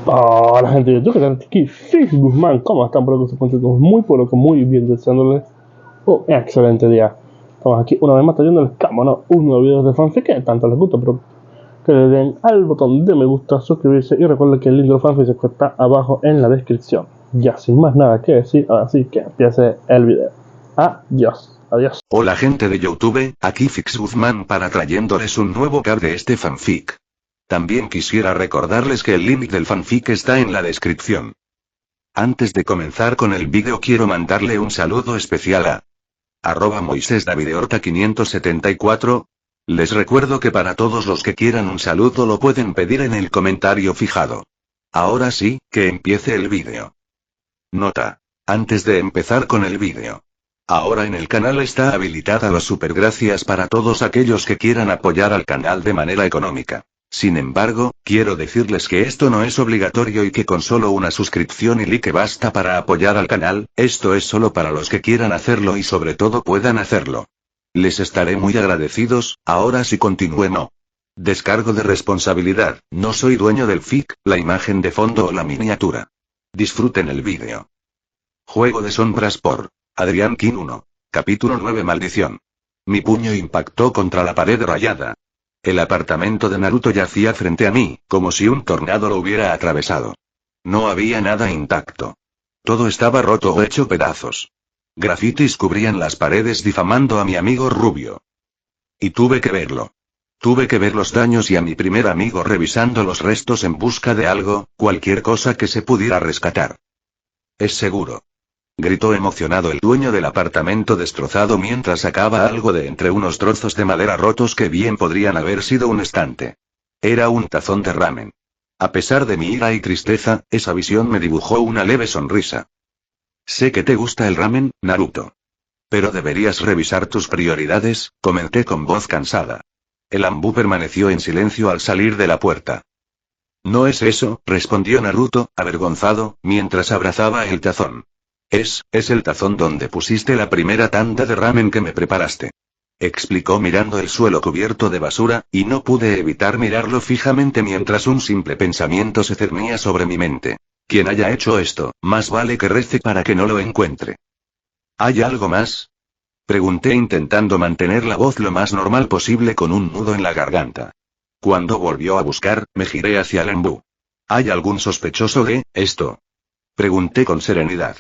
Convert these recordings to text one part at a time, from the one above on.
Hola gente de YouTube, ¿qué tal? Aquí Fix Guzmán, ¿cómo están? Por que se muy pero que muy bien, deseándoles un excelente día. Estamos aquí una vez más trayéndoles ¿no? Un nuevo video de fanfic que tanto les gusta, pero que le den al botón de me gusta, suscribirse y recuerden que el link del fanfic está abajo en la descripción. Ya sin más nada que decir, así que empiece el video. Adiós, adiós. Hola gente de YouTube, aquí Fix Guzmán para trayéndoles un nuevo cap de este fanfic. También quisiera recordarles que el link del fanfic está en la descripción. Antes de comenzar con el vídeo quiero mandarle un saludo especial a @moisesdavidehorta574. Les recuerdo que para todos los que quieran un saludo lo pueden pedir en el comentario fijado. Ahora sí, que empiece el vídeo. Nota. Antes de empezar con el vídeo. Ahora en el canal está habilitada la supergracias para todos aquellos que quieran apoyar al canal de manera económica. Sin embargo, quiero decirles que esto no es obligatorio y que con solo una suscripción y like basta para apoyar al canal, esto es solo para los que quieran hacerlo y sobre todo puedan hacerlo. Les estaré muy agradecidos. Ahora sí continúen. Descargo de responsabilidad, no soy dueño del fic, la imagen de fondo o la miniatura. Disfruten el vídeo. Juego de sombras por Adrián King 1. Capítulo 9 Maldición. Mi puño impactó contra la pared rayada. El apartamento de Naruto yacía frente a mí, como si un tornado lo hubiera atravesado. No había nada intacto. Todo estaba roto o hecho pedazos. Grafitis cubrían las paredes difamando a mi amigo rubio. Y tuve que verlo. Tuve que ver los daños y a mi primer amigo revisando los restos en busca de algo, cualquier cosa que se pudiera rescatar. Es seguro. Gritó emocionado el dueño del apartamento destrozado mientras sacaba algo de entre unos trozos de madera rotos que bien podrían haber sido un estante. Era un tazón de ramen. A pesar de mi ira y tristeza, esa visión me dibujó una leve sonrisa. Sé que te gusta el ramen, Naruto. Pero deberías revisar tus prioridades, comenté con voz cansada. El ambú permaneció en silencio al salir de la puerta. No es eso, respondió Naruto, avergonzado, mientras abrazaba el tazón. Es el tazón donde pusiste la primera tanda de ramen que me preparaste. Explicó mirando el suelo cubierto de basura, y no pude evitar mirarlo fijamente mientras un simple pensamiento se cernía sobre mi mente. Quien haya hecho esto, más vale que rece para que no lo encuentre. ¿Hay algo más? Pregunté intentando mantener la voz lo más normal posible con un nudo en la garganta. Cuando volvió a buscar, me giré hacia el embú. ¿Hay algún sospechoso de esto? Pregunté con serenidad.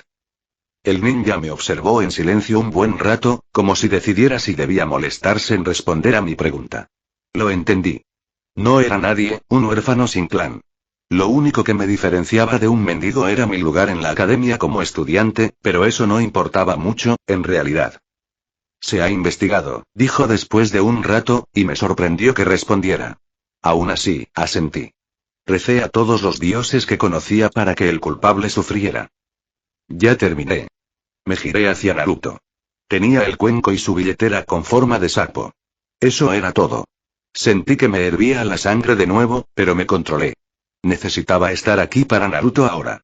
El ninja me observó en silencio un buen rato, como si decidiera si debía molestarse en responder a mi pregunta. Lo entendí. No era nadie, un huérfano sin clan. Lo único que me diferenciaba de un mendigo era mi lugar en la academia como estudiante, pero eso no importaba mucho, en realidad. Se ha investigado, dijo después de un rato, y me sorprendió que respondiera. Aún así, asentí. Recé a todos los dioses que conocía para que el culpable sufriera. Ya terminé. Me giré hacia Naruto. Tenía el cuenco y su billetera con forma de sapo. Eso era todo. Sentí que me hervía la sangre de nuevo, pero me controlé. Necesitaba estar aquí para Naruto ahora.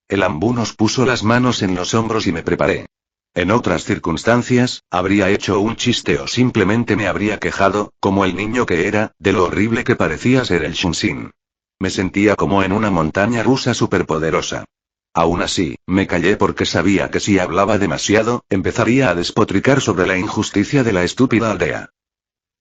El ambú nos puso las manos en los hombros y me preparé. En otras circunstancias, habría hecho un chiste o simplemente me habría quejado, como el niño que era, de lo horrible que parecía ser el Shunshin. Me sentía como en una montaña rusa superpoderosa. Aún así, me callé porque sabía que si hablaba demasiado, empezaría a despotricar sobre la injusticia de la estúpida aldea.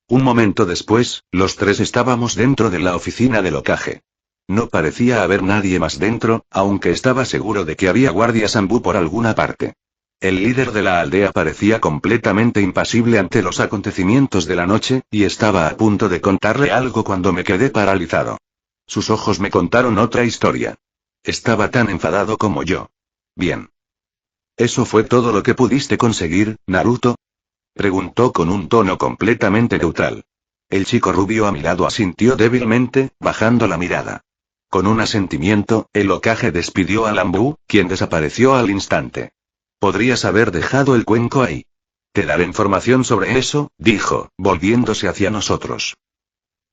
Un momento después, los tres estábamos dentro de la oficina del Hokage. No parecía haber nadie más dentro, aunque estaba seguro de que había guardias ambú por alguna parte. El líder de la aldea parecía completamente impasible ante los acontecimientos de la noche, y estaba a punto de contarle algo cuando me quedé paralizado. Sus ojos me contaron otra historia. Estaba tan enfadado como yo. Bien. ¿Eso fue todo lo que pudiste conseguir, Naruto? Preguntó con un tono completamente neutral. El chico rubio a mi lado asintió débilmente, bajando la mirada. Con un asentimiento, el Hokage despidió al ambú, quien desapareció al instante. Podrías haber dejado el cuenco ahí. Te daré información sobre eso, dijo, volviéndose hacia nosotros.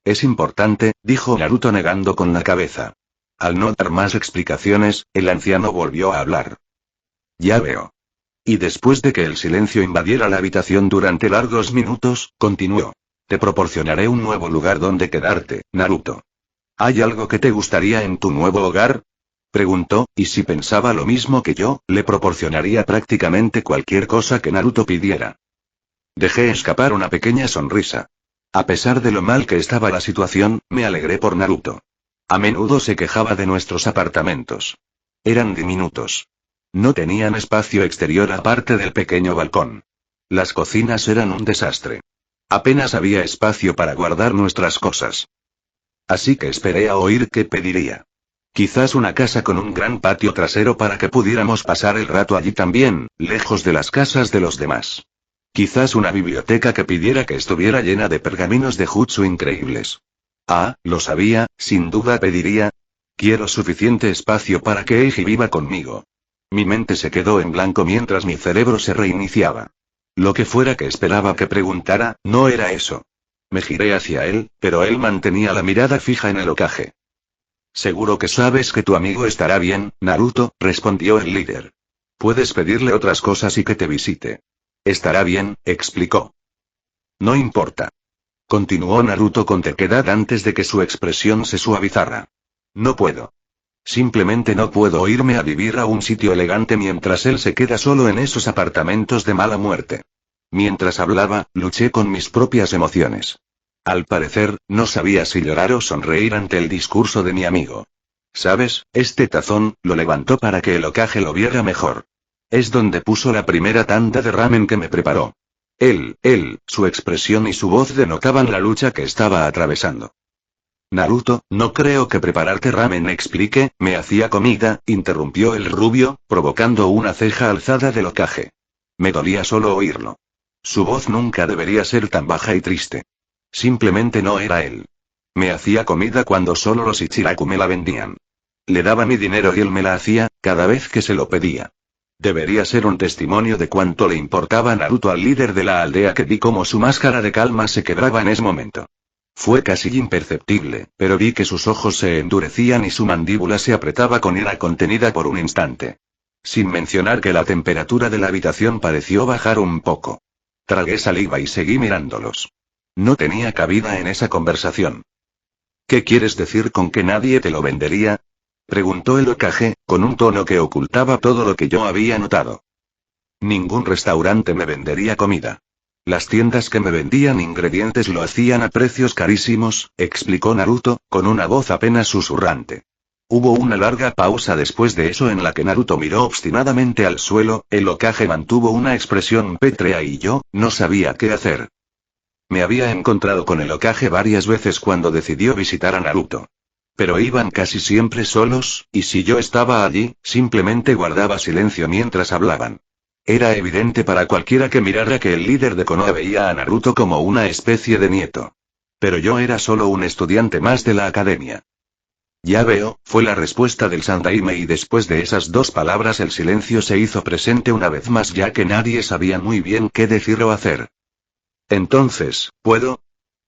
Es importante, dijo Naruto negando con la cabeza. Al no dar más explicaciones, el anciano volvió a hablar. Ya veo. Y después de que el silencio invadiera la habitación durante largos minutos, continuó. Te proporcionaré un nuevo lugar donde quedarte, Naruto. ¿Hay algo que te gustaría en tu nuevo hogar? Preguntó, y si pensaba lo mismo que yo, le proporcionaría prácticamente cualquier cosa que Naruto pidiera. Dejé escapar una pequeña sonrisa. A pesar de lo mal que estaba la situación, me alegré por Naruto. A menudo se quejaba de nuestros apartamentos. Eran diminutos. No tenían espacio exterior aparte del pequeño balcón. Las cocinas eran un desastre. Apenas había espacio para guardar nuestras cosas. Así que esperé a oír qué pediría. Quizás una casa con un gran patio trasero para que pudiéramos pasar el rato allí también, lejos de las casas de los demás. Quizás una biblioteca que pidiera que estuviera llena de pergaminos de jutsu increíbles. Ah, lo sabía, sin duda pediría. Quiero suficiente espacio para que Eiji viva conmigo. Mi mente se quedó en blanco mientras mi cerebro se reiniciaba. Lo que fuera que esperaba que preguntara, no era eso. Me giré hacia él, pero él mantenía la mirada fija en el Hokage. Seguro que sabes que tu amigo estará bien, Naruto, respondió el líder. Puedes pedirle otras cosas y que te visite. Estará bien, explicó. No importa. Continuó Naruto con terquedad antes de que su expresión se suavizara. No puedo. Simplemente no puedo irme a vivir a un sitio elegante mientras él se queda solo en esos apartamentos de mala muerte. Mientras hablaba, luché con mis propias emociones. Al parecer, no sabía si llorar o sonreír ante el discurso de mi amigo. ¿Sabes? Este tazón, lo levantó para que el Hokage lo viera mejor. Es donde puso la primera tanda de ramen que me preparó. Su expresión y su voz denotaban la lucha que estaba atravesando. Naruto, no creo que prepararte ramen explique, me hacía comida, interrumpió el rubio, provocando una ceja alzada del Hokage. Me dolía solo oírlo. Su voz nunca debería ser tan baja y triste. Simplemente no era él. Me hacía comida cuando solo los Ichiraku me la vendían. Le daba mi dinero y él me la hacía, cada vez que se lo pedía. Debería ser un testimonio de cuánto le importaba Naruto al líder de la aldea que vi como su máscara de calma se quebraba en ese momento. Fue casi imperceptible, pero vi que sus ojos se endurecían y su mandíbula se apretaba con ira contenida por un instante. Sin mencionar que la temperatura de la habitación pareció bajar un poco. Tragué saliva y seguí mirándolos. No tenía cabida en esa conversación. ¿Qué quieres decir con que nadie te lo vendería? Preguntó el Hokage, con un tono que ocultaba todo lo que yo había notado. Ningún restaurante me vendería comida. Las tiendas que me vendían ingredientes lo hacían a precios carísimos, explicó Naruto, con una voz apenas susurrante. Hubo una larga pausa después de eso en la que Naruto miró obstinadamente al suelo, el Hokage mantuvo una expresión pétrea y yo, no sabía qué hacer. Me había encontrado con el Hokage varias veces cuando decidió visitar a Naruto. Pero iban casi siempre solos, y si yo estaba allí, simplemente guardaba silencio mientras hablaban. Era evidente para cualquiera que mirara que el líder de Konoha veía a Naruto como una especie de nieto. Pero yo era solo un estudiante más de la academia. Ya veo, fue la respuesta del Sandaime y después de esas dos palabras el silencio se hizo presente una vez más ya que nadie sabía muy bien qué decir o hacer. Entonces, ¿puedo?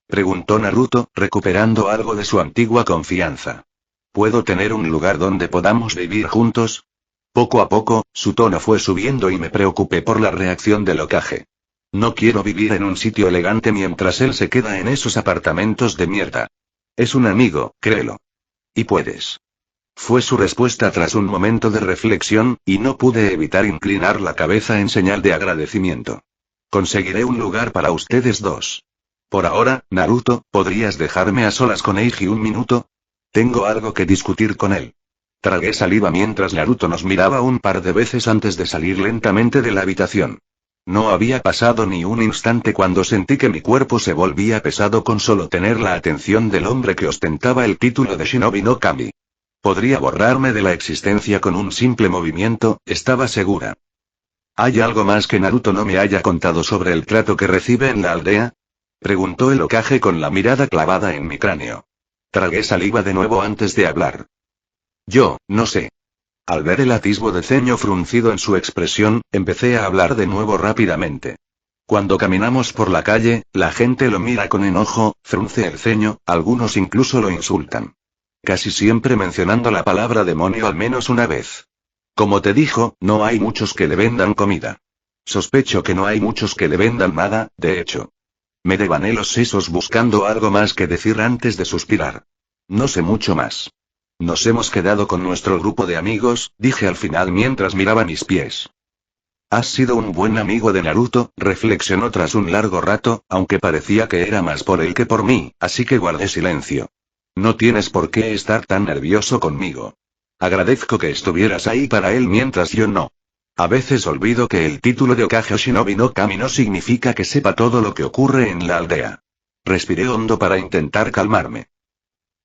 Preguntó Naruto, recuperando algo de su antigua confianza. ¿Puedo tener un lugar donde podamos vivir juntos? Poco a poco, su tono fue subiendo y me preocupé por la reacción del Hokage. No quiero vivir en un sitio elegante mientras él se queda en esos apartamentos de mierda. Es un amigo, créelo. Y puedes. Fue su respuesta tras un momento de reflexión, y no pude evitar inclinar la cabeza en señal de agradecimiento. Conseguiré un lugar para ustedes dos. Por ahora, Naruto, ¿podrías dejarme a solas con Eiji un minuto? Tengo algo que discutir con él. Tragué saliva mientras Naruto nos miraba un par de veces antes de salir lentamente de la habitación. No había pasado ni un instante cuando sentí que mi cuerpo se volvía pesado con solo tener la atención del hombre que ostentaba el título de Shinobi no Kami. Podría borrarme de la existencia con un simple movimiento, estaba segura. ¿Hay algo más que Naruto no me haya contado sobre el trato que recibe en la aldea? Preguntó el Hokage con la mirada clavada en mi cráneo. Tragué saliva de nuevo antes de hablar. Yo, no sé. Al ver el atisbo de ceño fruncido en su expresión, empecé a hablar de nuevo rápidamente. Cuando caminamos por la calle, la gente lo mira con enojo, frunce el ceño, algunos incluso lo insultan. Casi siempre mencionando la palabra demonio al menos una vez. Como te dijo, no hay muchos que le vendan comida. Sospecho que no hay muchos que le vendan nada, de hecho. Me devané los sesos buscando algo más que decir antes de suspirar. No sé mucho más. Nos hemos quedado con nuestro grupo de amigos, dije al final mientras miraba mis pies. Has sido un buen amigo de Naruto, reflexionó tras un largo rato, aunque parecía que era más por él que por mí, así que guardé silencio. No tienes por qué estar tan nervioso conmigo. Agradezco que estuvieras ahí para él mientras yo no. A veces olvido que el título de Hokage Shinobi no Kami no significa que sepa todo lo que ocurre en la aldea. Respiré hondo para intentar calmarme.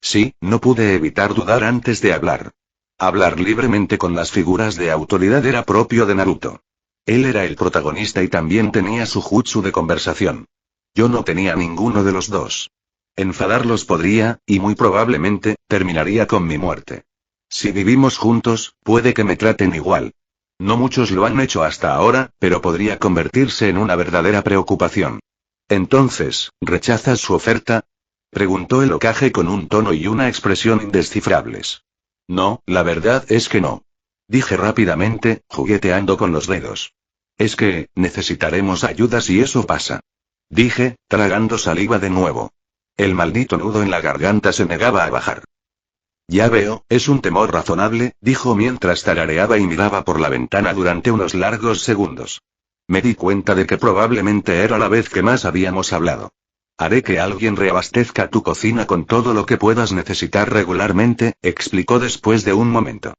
Sí, no pude evitar dudar antes de hablar. Hablar libremente con las figuras de autoridad era propio de Naruto. Él era el protagonista y también tenía su jutsu de conversación. Yo no tenía ninguno de los dos. Enfadarlos podría, y muy probablemente, terminaría con mi muerte. Si vivimos juntos, puede que me traten igual. No muchos lo han hecho hasta ahora, pero podría convertirse en una verdadera preocupación. Entonces, ¿rechazas su oferta? Preguntó el Hokage con un tono y una expresión indescifrables. No, la verdad es que no. Dije rápidamente, jugueteando con los dedos. Es que, necesitaremos ayuda si eso pasa. Dije, tragando saliva de nuevo. El maldito nudo en la garganta se negaba a bajar. Ya veo, es un temor razonable, dijo mientras tarareaba y miraba por la ventana durante unos largos segundos. Me di cuenta de que probablemente era la vez que más habíamos hablado. Haré que alguien reabastezca tu cocina con todo lo que puedas necesitar regularmente, explicó después de un momento.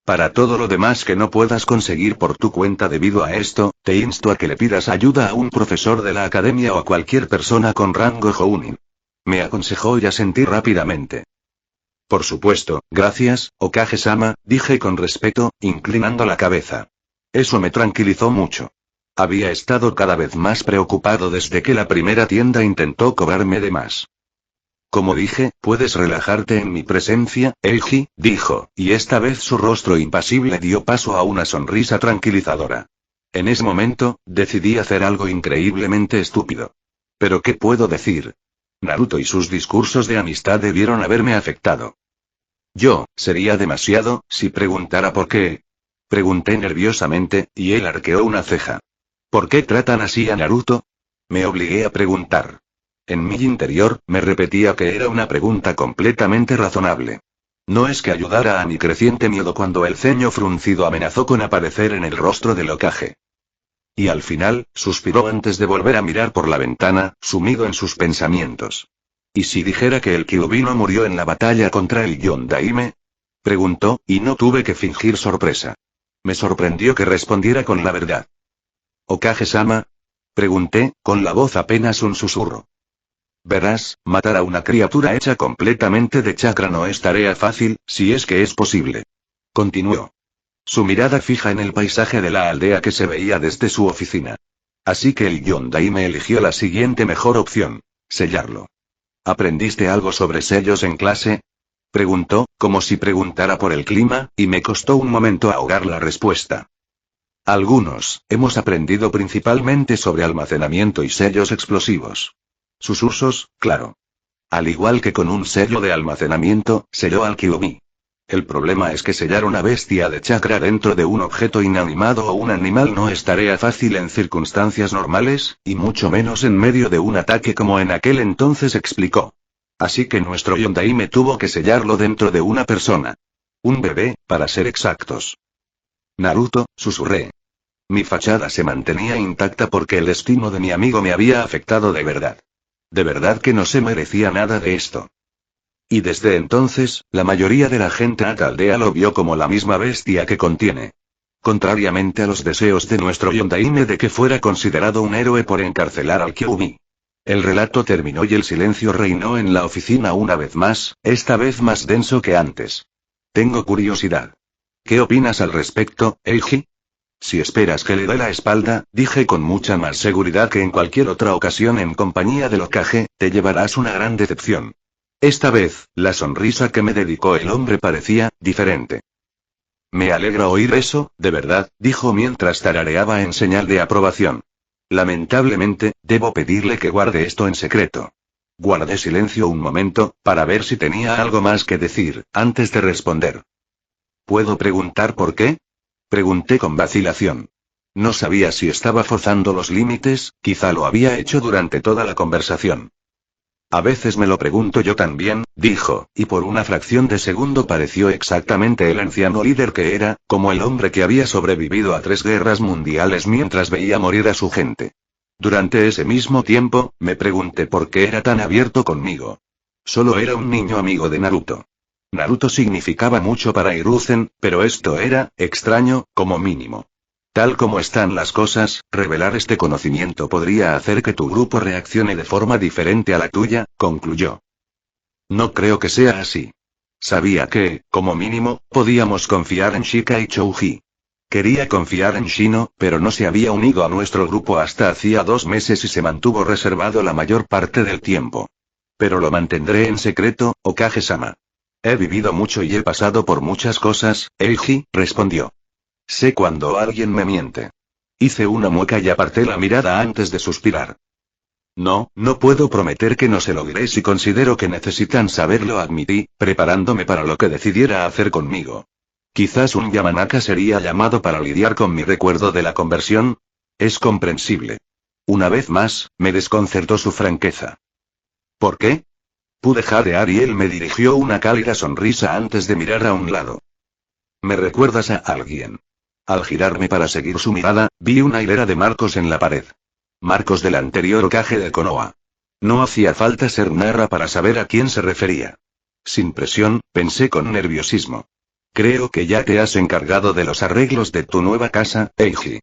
Para todo lo demás que no puedas conseguir por tu cuenta debido a esto, te insto a que le pidas ayuda a un profesor de la academia o a cualquier persona con rango Jounin. Me aconsejó y asentí rápidamente. Por supuesto, gracias, Hokage-sama, dije con respeto, inclinando la cabeza. Eso me tranquilizó mucho. Había estado cada vez más preocupado desde que la primera tienda intentó cobrarme de más. Como dije, puedes relajarte en mi presencia, Eiji, dijo, y esta vez su rostro impasible dio paso a una sonrisa tranquilizadora. En ese momento, decidí hacer algo increíblemente estúpido. ¿Pero qué puedo decir? Naruto y sus discursos de amistad debieron haberme afectado. Sería demasiado, si preguntara por qué. Pregunté nerviosamente, y él arqueó una ceja. ¿Por qué tratan así a Naruto? Me obligué a preguntar. En mi interior, me repetía que era una pregunta completamente razonable. No es que ayudara a mi creciente miedo cuando el ceño fruncido amenazó con aparecer en el rostro del Hokage. Y al final, suspiró antes de volver a mirar por la ventana, sumido en sus pensamientos. ¿Y si dijera que el Kyuubi murió en la batalla contra el Yondaime? Preguntó, y no tuve que fingir sorpresa. Me sorprendió que respondiera con la verdad. ¿Hokage-sama? Pregunté, con la voz apenas un susurro. Verás, matar a una criatura hecha completamente de chakra no es tarea fácil, si es que es posible. Continuó. Su mirada fija en el paisaje de la aldea que se veía desde su oficina. Así que el Yondaime eligió la siguiente mejor opción: sellarlo. ¿Aprendiste algo sobre sellos en clase? Preguntó, como si preguntara por el clima, y me costó un momento ahogar la respuesta. Algunos, hemos aprendido principalmente sobre almacenamiento y sellos explosivos. Sus usos, claro. Al igual que con un sello de almacenamiento, selló al Kyuubi. El problema es que sellar una bestia de chakra dentro de un objeto inanimado o un animal no es tarea fácil en circunstancias normales, y mucho menos en medio de un ataque como en aquel entonces, explicó. Así que nuestro Yondaime tuvo que sellarlo dentro de una persona. Un bebé, para ser exactos. Naruto, susurré. Mi fachada se mantenía intacta porque el destino de mi amigo me había afectado de verdad. De verdad que no se merecía nada de esto. Y desde entonces, la mayoría de la gente en la aldea lo vio como la misma bestia que contiene. Contrariamente a los deseos de nuestro Yondaime de que fuera considerado un héroe por encarcelar al Kyuubi. El relato terminó y el silencio reinó en la oficina una vez más, esta vez más denso que antes. Tengo curiosidad. ¿Qué opinas al respecto, Eiji? Si esperas que le dé la espalda, dije con mucha más seguridad que en cualquier otra ocasión en compañía del Hokage, te llevarás una gran decepción. Esta vez, la sonrisa que me dedicó el hombre parecía diferente. Me alegra oír eso, de verdad, dijo mientras tarareaba en señal de aprobación. Lamentablemente, debo pedirle que guarde esto en secreto. Guardé silencio un momento, para ver si tenía algo más que decir, antes de responder. ¿Puedo preguntar por qué? Pregunté con vacilación. No sabía si estaba forzando los límites, quizá lo había hecho durante toda la conversación. A veces me lo pregunto yo también, dijo, y por una fracción de segundo pareció exactamente el anciano líder que era, como el hombre que había sobrevivido a 3 guerras mundiales mientras veía morir a su gente. Durante ese mismo tiempo, me pregunté por qué era tan abierto conmigo. Solo era un niño amigo de Naruto. Naruto significaba mucho para Hiruzen, pero esto era extraño, como mínimo. Tal como están las cosas, revelar este conocimiento podría hacer que tu grupo reaccione de forma diferente a la tuya, concluyó. No creo que sea así. Sabía que, como mínimo, podíamos confiar en Shika y Chouji. Quería confiar en Shino, pero no se había unido a nuestro grupo hasta hacía 2 meses y se mantuvo reservado la mayor parte del tiempo. Pero lo mantendré en secreto, Okage-sama. He vivido mucho y he pasado por muchas cosas, Eiji, respondió. Sé cuando alguien me miente. Hice una mueca y aparté la mirada antes de suspirar. No puedo prometer que no se lo diré si considero que necesitan saberlo, admití, preparándome para lo que decidiera hacer conmigo. Quizás un Yamanaka sería llamado para lidiar con mi recuerdo de la conversión. Es comprensible. Una vez más, me desconcertó su franqueza. ¿Por qué? Pude jadear y él me dirigió una cálida sonrisa antes de mirar a un lado. ¿Me recuerdas a alguien? Al girarme para seguir su mirada, vi una hilera de marcos en la pared. Marcos del anterior Hokage de Konoha. No hacía falta ser narra para saber a quién se refería. Sin presión, pensé con nerviosismo. Creo que ya te has encargado de los arreglos de tu nueva casa, Eiji.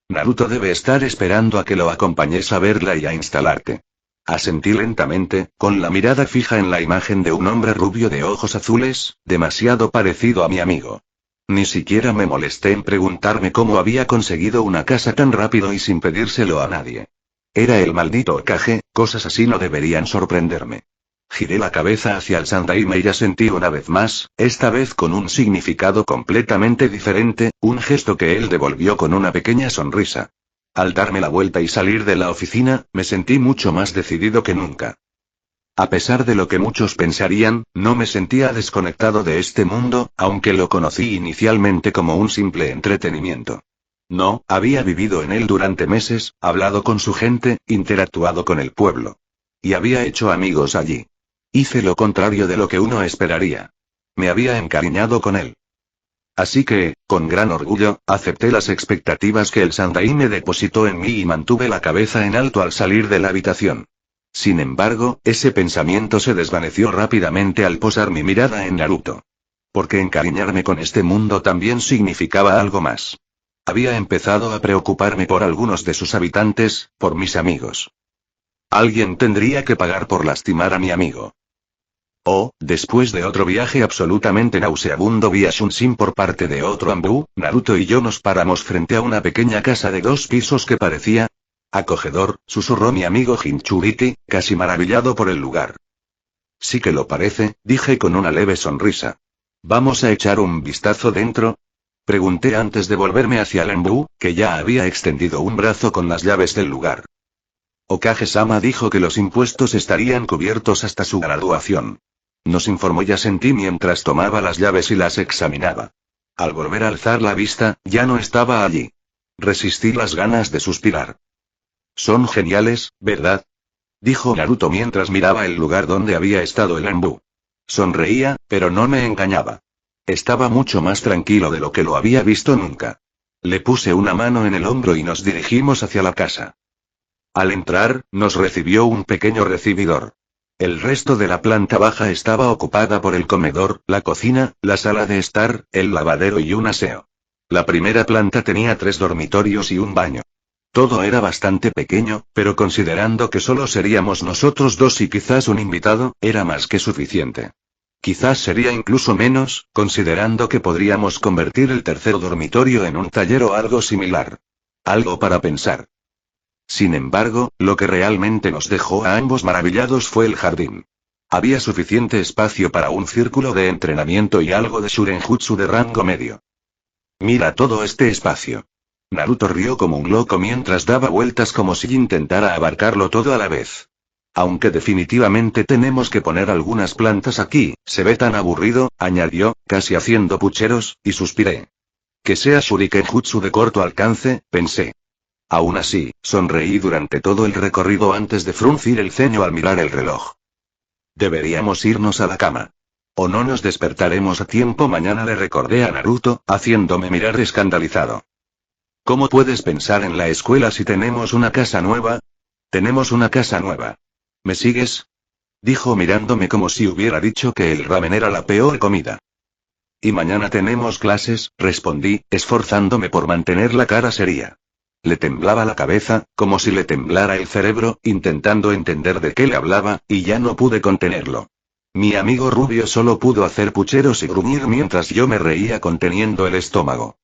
Naruto debe estar esperando a que lo acompañes a verla y a instalarte. Asentí lentamente, con la mirada fija en la imagen de un hombre rubio de ojos azules, demasiado parecido a mi amigo. Ni siquiera me molesté en preguntarme cómo había conseguido una casa tan rápido y sin pedírselo a nadie. Era el maldito Hokage, cosas así no deberían sorprenderme. Giré la cabeza hacia el Sandaime y asentí una vez más, esta vez con un significado completamente diferente, un gesto que él devolvió con una pequeña sonrisa. Al darme la vuelta y salir de la oficina, me sentí mucho más decidido que nunca. A pesar de lo que muchos pensarían, no me sentía desconectado de este mundo, aunque lo conocí inicialmente como un simple entretenimiento. No, había vivido en él durante meses, hablado con su gente, interactuado con el pueblo. Y había hecho amigos allí. Hice lo contrario de lo que uno esperaría. Me había encariñado con él. Así que, con gran orgullo, acepté las expectativas que el Sandaime depositó en mí y mantuve la cabeza en alto al salir de la habitación. Sin embargo, ese pensamiento se desvaneció rápidamente al posar mi mirada en Naruto. Porque encariñarme con este mundo también significaba algo más. Había empezado a preocuparme por algunos de sus habitantes, por mis amigos. Alguien tendría que pagar por lastimar a mi amigo. Después de otro viaje absolutamente nauseabundo vía Shunshin por parte de otro Anbu, Naruto y yo nos paramos frente a una pequeña casa de 2 pisos que parecía acogedor, susurró mi amigo Jinchuriki, casi maravillado por el lugar. Sí que lo parece, dije con una leve sonrisa. ¿Vamos a echar un vistazo dentro? Pregunté antes de volverme hacia el Anbu, que ya había extendido un brazo con las llaves del lugar. Okage-sama dijo que los impuestos estarían cubiertos hasta su graduación. Nos informó y asentí mientras tomaba las llaves y las examinaba. Al volver a alzar la vista, ya no estaba allí. Resistí las ganas de suspirar. Son geniales, ¿verdad? Dijo Naruto mientras miraba el lugar donde había estado el Anbu. Sonreía, pero no me engañaba. Estaba mucho más tranquilo de lo que lo había visto nunca. Le puse una mano en el hombro y nos dirigimos hacia la casa. Al entrar, nos recibió un pequeño recibidor. El resto de la planta baja estaba ocupada por el comedor, la cocina, la sala de estar, el lavadero y un aseo. La primera planta tenía 3 dormitorios y un baño. Todo era bastante pequeño, pero considerando que solo seríamos nosotros 2 y quizás un invitado, era más que suficiente. Quizás sería incluso menos, considerando que podríamos convertir el tercer dormitorio en un taller o algo similar. Algo para pensar. Sin embargo, lo que realmente nos dejó a ambos maravillados fue el jardín. Había suficiente espacio para un círculo de entrenamiento y algo de Shurenjutsu de rango medio. Mira todo este espacio. Naruto rió como un loco mientras daba vueltas como si intentara abarcarlo todo a la vez. Aunque definitivamente tenemos que poner algunas plantas aquí, se ve tan aburrido, añadió, casi haciendo pucheros, y suspiré. Que sea Shurikenjutsu de corto alcance, pensé. Aún así, sonreí durante todo el recorrido antes de fruncir el ceño al mirar el reloj. Deberíamos irnos a la cama. O no nos despertaremos a tiempo mañana, le recordé a Naruto, haciéndome mirar escandalizado. ¿Cómo puedes pensar en la escuela si tenemos una casa nueva? Tenemos una casa nueva. ¿Me sigues? Dijo mirándome como si hubiera dicho que el ramen era la peor comida. Y mañana tenemos clases, respondí, esforzándome por mantener la cara seria. Le temblaba la cabeza, como si le temblara el cerebro, intentando entender de qué le hablaba, y ya no pude contenerlo. Mi amigo rubio solo pudo hacer pucheros y gruñir mientras yo me reía conteniendo el estómago.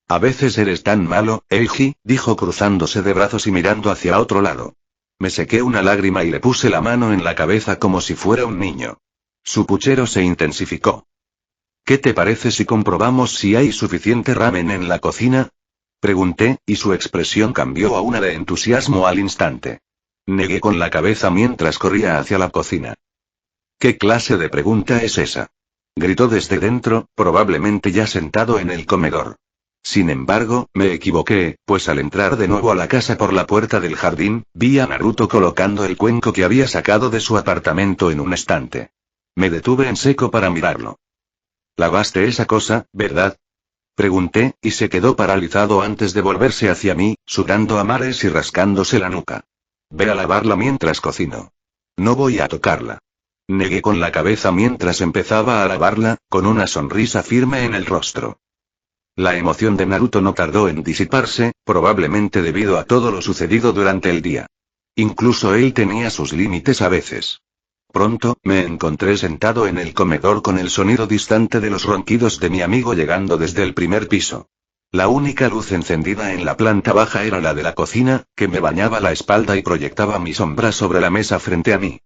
A veces eres tan malo, Eiji, dijo cruzándose de brazos y mirando hacia otro lado. Me sequé una lágrima y le puse la mano en la cabeza como si fuera un niño. Su puchero se intensificó. ¿Qué te parece si comprobamos si hay suficiente ramen en la cocina? Pregunté, y su expresión cambió a una de entusiasmo al instante. Negué con la cabeza mientras corría hacia la cocina. ¿Qué clase de pregunta es esa? Gritó desde dentro, probablemente ya sentado en el comedor. Sin embargo, me equivoqué, pues al entrar de nuevo a la casa por la puerta del jardín, vi a Naruto colocando el cuenco que había sacado de su apartamento en un estante. Me detuve en seco para mirarlo. ¿Lavaste esa cosa, verdad? Pregunté, y se quedó paralizado antes de volverse hacia mí, sudando a mares y rascándose la nuca. Ve a lavarla mientras cocino. No voy a tocarla. Negué con la cabeza mientras empezaba a lavarla, con una sonrisa firme en el rostro. La emoción de Naruto no tardó en disiparse, probablemente debido a todo lo sucedido durante el día. Incluso él tenía sus límites a veces. Pronto, me encontré sentado en el comedor con el sonido distante de los ronquidos de mi amigo llegando desde el primer piso. La única luz encendida en la planta baja era la de la cocina, que me bañaba la espalda y proyectaba mi sombra sobre la mesa frente a mí.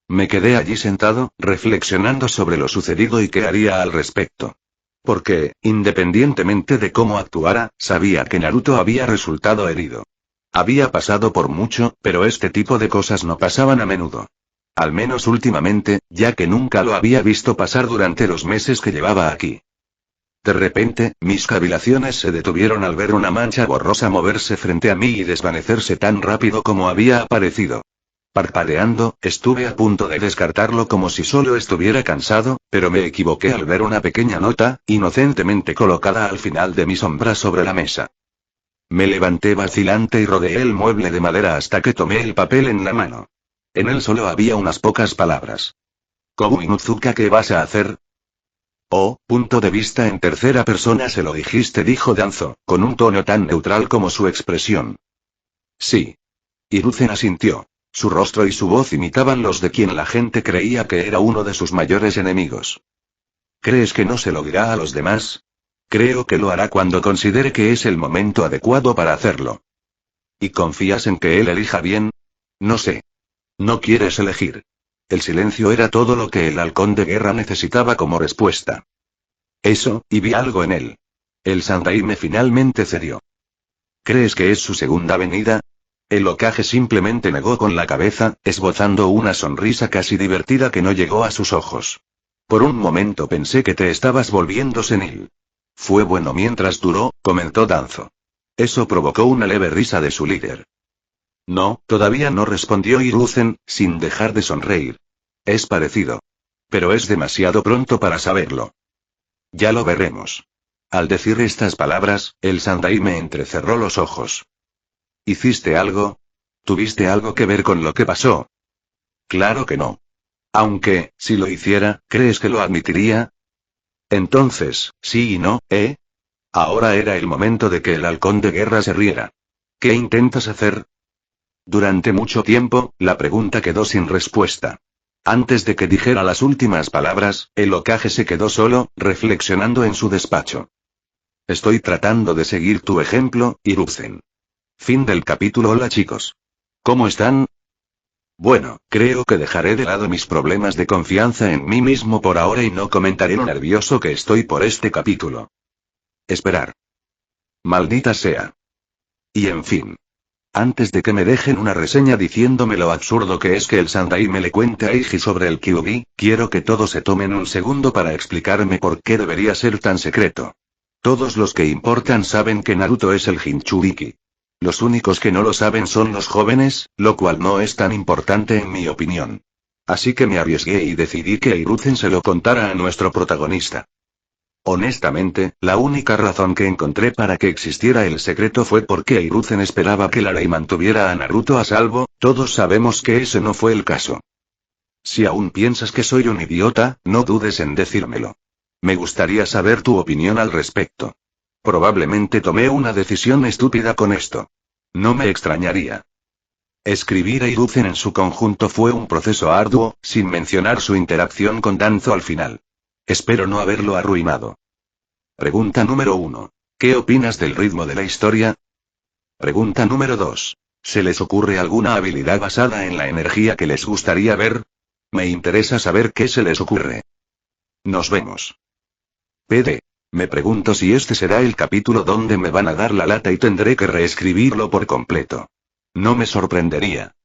Me quedé allí sentado, reflexionando sobre lo sucedido y qué haría al respecto. Porque, independientemente de cómo actuara, sabía que Naruto había resultado herido. Había pasado por mucho, pero este tipo de cosas no pasaban a menudo. Al menos últimamente, ya que nunca lo había visto pasar durante los meses que llevaba aquí. De repente, mis cavilaciones se detuvieron al ver una mancha borrosa moverse frente a mí y desvanecerse tan rápido como había aparecido. Parpadeando, estuve a punto de descartarlo como si solo estuviera cansado, pero me equivoqué al ver una pequeña nota, inocentemente colocada al final de mi sombra sobre la mesa. Me levanté vacilante y rodeé el mueble de madera hasta que tomé el papel en la mano. En él solo había unas pocas palabras. Kobu Inuzuka, ¿qué vas a hacer? Oh, punto de vista en tercera persona se lo dijiste, dijo Danzo, con un tono tan neutral como su expresión. Sí. Hiruzen asintió. Su rostro y su voz imitaban los de quien la gente creía que era uno de sus mayores enemigos. ¿Crees que no se lo dirá a los demás? Creo que lo hará cuando considere que es el momento adecuado para hacerlo. ¿Y confías en que él elija bien? No sé. No quieres elegir. El silencio era todo lo que el halcón de guerra necesitaba como respuesta. Eso, y vi algo en él. El Sandaime finalmente cedió. ¿Crees que es su segunda venida? El Hokage simplemente negó con la cabeza, esbozando una sonrisa casi divertida que no llegó a sus ojos. Por un momento pensé que te estabas volviendo senil. Fue bueno mientras duró, comentó Danzo. Eso provocó una leve risa de su líder. No, todavía no, respondió Hiruzen, sin dejar de sonreír. Es parecido. Pero es demasiado pronto para saberlo. Ya lo veremos. Al decir estas palabras, el Sandaime entrecerró los ojos. ¿Hiciste algo? ¿Tuviste algo que ver con lo que pasó? Claro que no. Aunque, si lo hiciera, ¿crees que lo admitiría? Entonces, sí y no, ¿eh? Ahora era el momento de que el halcón de guerra se riera. ¿Qué intentas hacer? Durante mucho tiempo, la pregunta quedó sin respuesta. Antes de que dijera las últimas palabras, el Hokage se quedó solo, reflexionando en su despacho. Estoy tratando de seguir tu ejemplo, Hiruzen. Fin del capítulo. Hola chicos. ¿Cómo están? Bueno, creo que dejaré de lado mis problemas de confianza en mí mismo por ahora y no comentaré lo nervioso que estoy por este capítulo. Esperar. Maldita sea. Y en fin. Antes de que me dejen una reseña diciéndome lo absurdo que es que el Sandaime le cuente a Eiji sobre el Kyuubi, quiero que todos se tomen un segundo para explicarme por qué debería ser tan secreto. Todos los que importan saben que Naruto es el Jinchuriki. Los únicos que no lo saben son los jóvenes, lo cual no es tan importante en mi opinión. Así que me arriesgué y decidí que Hiruzen se lo contara a nuestro protagonista. Honestamente, la única razón que encontré para que existiera el secreto fue porque Hiruzen esperaba que la ley mantuviera a Naruto a salvo. Todos sabemos que ese no fue el caso. Si aún piensas que soy un idiota, no dudes en decírmelo. Me gustaría saber tu opinión al respecto. Probablemente tomé una decisión estúpida con esto. No me extrañaría. Escribir a Hiruzen en su conjunto fue un proceso arduo, sin mencionar su interacción con Danzo al final. Espero no haberlo arruinado. Pregunta número 1. ¿Qué opinas del ritmo de la historia? Pregunta número 2. ¿Se les ocurre alguna habilidad basada en la energía que les gustaría ver? Me interesa saber qué se les ocurre. Nos vemos. PD. Me pregunto si este será el capítulo donde me van a dar la lata y tendré que reescribirlo por completo. No me sorprendería.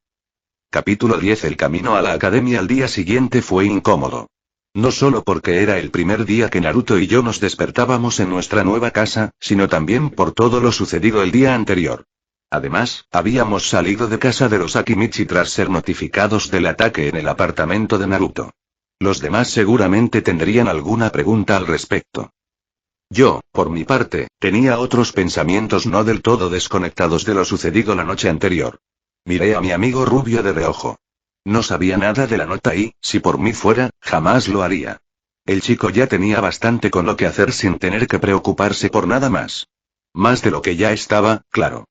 Capítulo 10. El camino a la academia al día siguiente fue incómodo. No solo porque era el primer día que Naruto y yo nos despertábamos en nuestra nueva casa, sino también por todo lo sucedido el día anterior. Además, habíamos salido de casa de los Akimichi tras ser notificados del ataque en el apartamento de Naruto. Los demás seguramente tendrían alguna pregunta al respecto. Yo, por mi parte, tenía otros pensamientos no del todo desconectados de lo sucedido la noche anterior. Miré a mi amigo rubio de reojo. No sabía nada de la nota y, si por mí fuera, jamás lo haría. El chico ya tenía bastante con lo que hacer sin tener que preocuparse por nada más. Más de lo que ya estaba, claro.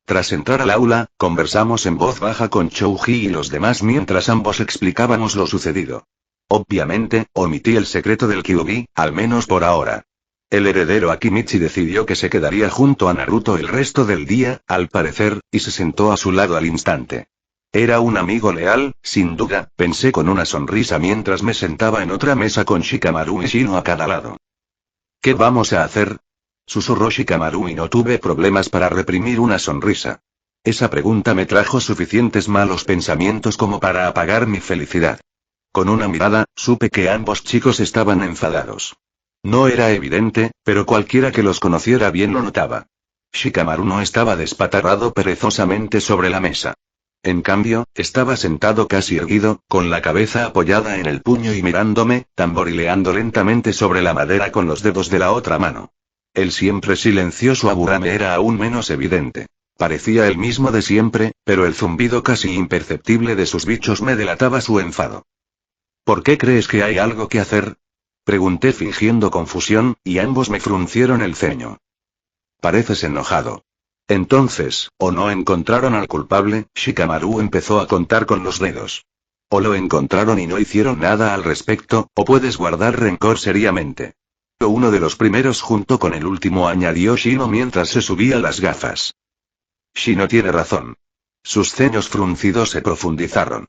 Tras entrar al aula, conversamos en voz baja con Chouji y los demás mientras ambos explicábamos lo sucedido. Obviamente, omití el secreto del Kyuubi, al menos por ahora. El heredero Akimichi decidió que se quedaría junto a Naruto el resto del día, al parecer, y se sentó a su lado al instante. Era un amigo leal, sin duda, pensé con una sonrisa mientras me sentaba en otra mesa con Shikamaru y Shino a cada lado. ¿Qué vamos a hacer?, susurró Shikamaru y no tuve problemas para reprimir una sonrisa. Esa pregunta me trajo suficientes malos pensamientos como para apagar mi felicidad. Con una mirada, supe que ambos chicos estaban enfadados. No era evidente, pero cualquiera que los conociera bien lo notaba. Shikamaru no estaba despatarrado perezosamente sobre la mesa. En cambio, estaba sentado casi erguido, con la cabeza apoyada en el puño y mirándome, tamborileando lentamente sobre la madera con los dedos de la otra mano. El siempre silencioso Aburame era aún menos evidente. Parecía el mismo de siempre, pero el zumbido casi imperceptible de sus bichos me delataba su enfado. ¿Por qué crees que hay algo que hacer?, pregunté fingiendo confusión, y ambos me fruncieron el ceño. Pareces enojado. Entonces, ¿o no encontraron al culpable? Shikamaru empezó a contar con los dedos. O lo encontraron y no hicieron nada al respecto, o puedes guardar rencor seriamente. Uno de los primeros junto con el último, añadió Shino mientras se subía las gafas. Shino tiene razón. Sus ceños fruncidos se profundizaron.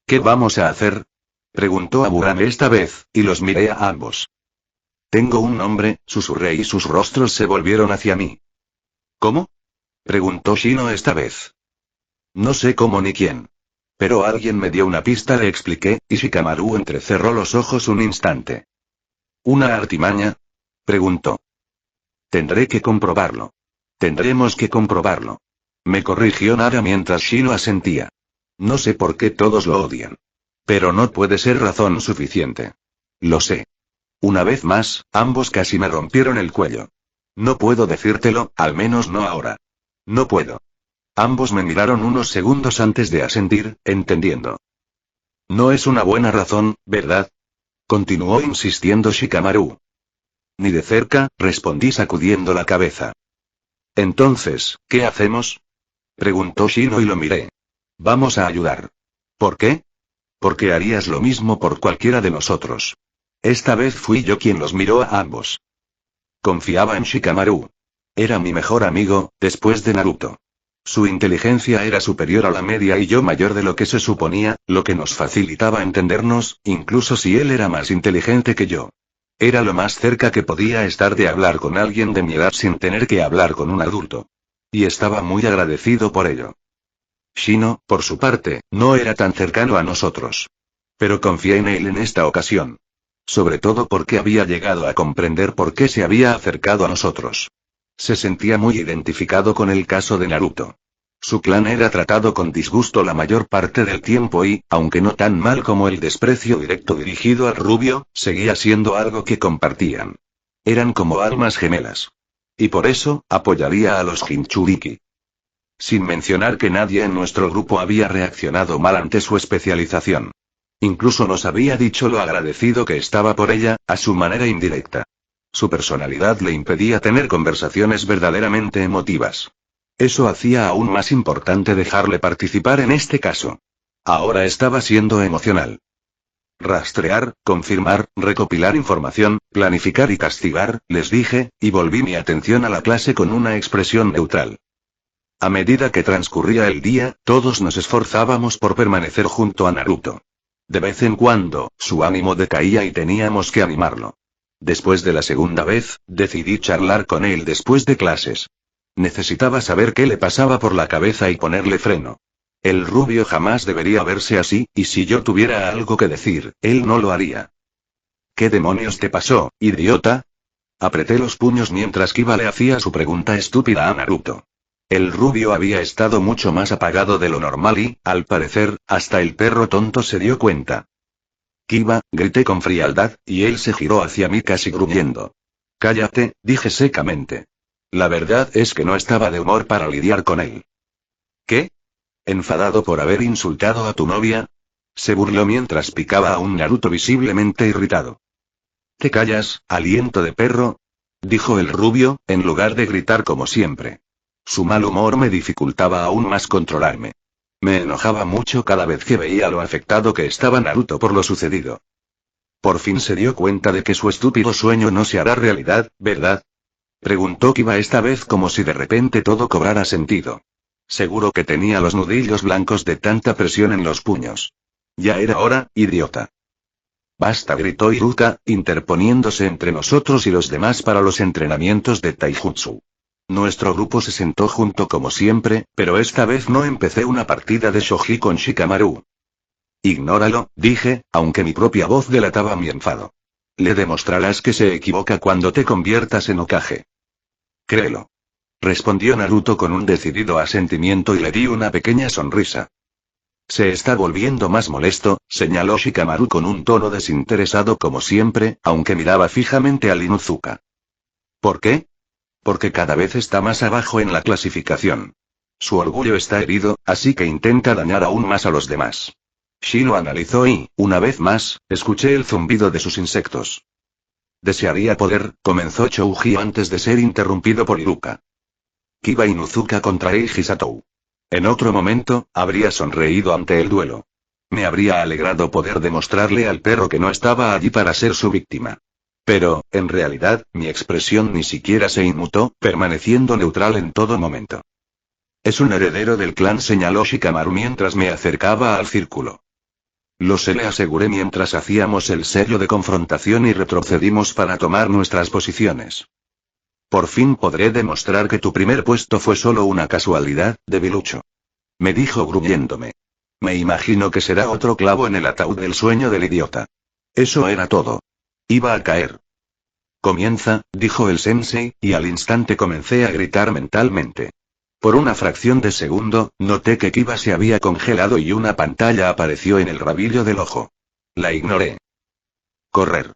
¿Qué vamos a hacer?, preguntó Aburame esta vez, y los miré a ambos. Tengo un nombre, susurré y sus rostros se volvieron hacia mí. ¿Cómo?, preguntó Shino esta vez. No sé cómo ni quién. Pero alguien me dio una pista, le expliqué, y Shikamaru entrecerró los ojos un instante. ¿Una artimaña?, preguntó. Tendré que comprobarlo. Tendremos que comprobarlo. Me corrigió Nara mientras Shino asentía. No sé por qué todos lo odian. Pero no puede ser razón suficiente. Lo sé. Una vez más, ambos casi me rompieron el cuello. No puedo decírtelo, al menos no ahora. No puedo. Ambos me miraron unos segundos antes de asentir, entendiendo. No es una buena razón, ¿verdad?, continuó insistiendo Shikamaru. Ni de cerca, respondí sacudiendo la cabeza. Entonces, ¿qué hacemos?, preguntó Shino y lo miré. Vamos a ayudar. ¿Por qué? Porque harías lo mismo por cualquiera de nosotros. Esta vez fui yo quien los miró a ambos. Confiaba en Shikamaru. Era mi mejor amigo, después de Naruto. Su inteligencia era superior a la media y yo mayor de lo que se suponía, lo que nos facilitaba entendernos, incluso si él era más inteligente que yo. Era lo más cerca que podía estar de hablar con alguien de mi edad sin tener que hablar con un adulto. Y estaba muy agradecido por ello. Shino, por su parte, no era tan cercano a nosotros. Pero confié en él en esta ocasión. Sobre todo porque había llegado a comprender por qué se había acercado a nosotros. Se sentía muy identificado con el caso de Naruto. Su clan era tratado con disgusto la mayor parte del tiempo y, aunque no tan mal como el desprecio directo dirigido al rubio, seguía siendo algo que compartían. Eran como almas gemelas. Y por eso, apoyaría a los Jinchuriki. Sin mencionar que nadie en nuestro grupo había reaccionado mal ante su especialización. Incluso nos había dicho lo agradecido que estaba por ella, a su manera indirecta. Su personalidad le impedía tener conversaciones verdaderamente emotivas. Eso hacía aún más importante dejarle participar en este caso. Ahora estaba siendo emocional. Rastrear, confirmar, recopilar información, planificar y castigar, les dije, y volví mi atención a la clase con una expresión neutral. A medida que transcurría el día, todos nos esforzábamos por permanecer junto a Naruto. De vez en cuando, su ánimo decaía y teníamos que animarlo. Después de la segunda vez, decidí charlar con él después de clases. Necesitaba saber qué le pasaba por la cabeza y ponerle freno. El rubio jamás debería verse así, y si yo tuviera algo que decir, él no lo haría. ¿Qué demonios te pasó, idiota? Apreté los puños mientras Kiba le hacía su pregunta estúpida a Naruto. El rubio había estado mucho más apagado de lo normal y, al parecer, hasta el perro tonto se dio cuenta. Kiba, grité con frialdad, y él se giró hacia mí casi gruñendo. Cállate, dije secamente. La verdad es que no estaba de humor para lidiar con él. ¿Qué? ¿Enfadado por haber insultado a tu novia? Se burló mientras picaba a un Naruto visiblemente irritado. ¿Te callas, aliento de perro? Dijo el rubio, en lugar de gritar como siempre. Su mal humor me dificultaba aún más controlarme. Me enojaba mucho cada vez que veía lo afectado que estaba Naruto por lo sucedido. Por fin se dio cuenta de que su estúpido sueño no se hará realidad, ¿verdad? Preguntó Kiba esta vez como si de repente todo cobrara sentido. Seguro que tenía los nudillos blancos de tanta presión en los puños. Ya era hora, idiota. Basta, gritó Iruka, interponiéndose entre nosotros y los demás para los entrenamientos de Taijutsu. Nuestro grupo se sentó junto como siempre, pero esta vez no empecé una partida de shogi con Shikamaru. Ignóralo, dije, aunque mi propia voz delataba mi enfado. Le demostrarás que se equivoca cuando te conviertas en Hokage. Créelo. Respondió Naruto con un decidido asentimiento y le di una pequeña sonrisa. Se está volviendo más molesto, señaló Shikamaru con un tono desinteresado como siempre, aunque miraba fijamente a Inuzuka. ¿Por qué? Porque cada vez está más abajo en la clasificación. Su orgullo está herido, así que intenta dañar aún más a los demás. Shi lo analizó y, una vez más, escuché el zumbido de sus insectos. Desearía poder, comenzó Chouji antes de ser interrumpido por Iruka. Kiba Inuzuka contra Eiji Satou. En otro momento, habría sonreído ante el duelo. Me habría alegrado poder demostrarle al perro que no estaba allí para ser su víctima. Pero, en realidad, mi expresión ni siquiera se inmutó, permaneciendo neutral en todo momento. Es un heredero del clan, señaló Shikamaru mientras me acercaba al círculo. Lo sé, le aseguré mientras hacíamos el sello de confrontación y retrocedimos para tomar nuestras posiciones. Por fin podré demostrar que tu primer puesto fue solo una casualidad, debilucho. Me dijo gruñéndome. Me imagino que será otro clavo en el ataúd del sueño del idiota. Eso era todo. Iba a caer. Comienza, dijo el sensei, y al instante comencé a gritar mentalmente. Por una fracción de segundo, noté que Kiba se había congelado y una pantalla apareció en el rabillo del ojo. La ignoré. Correr.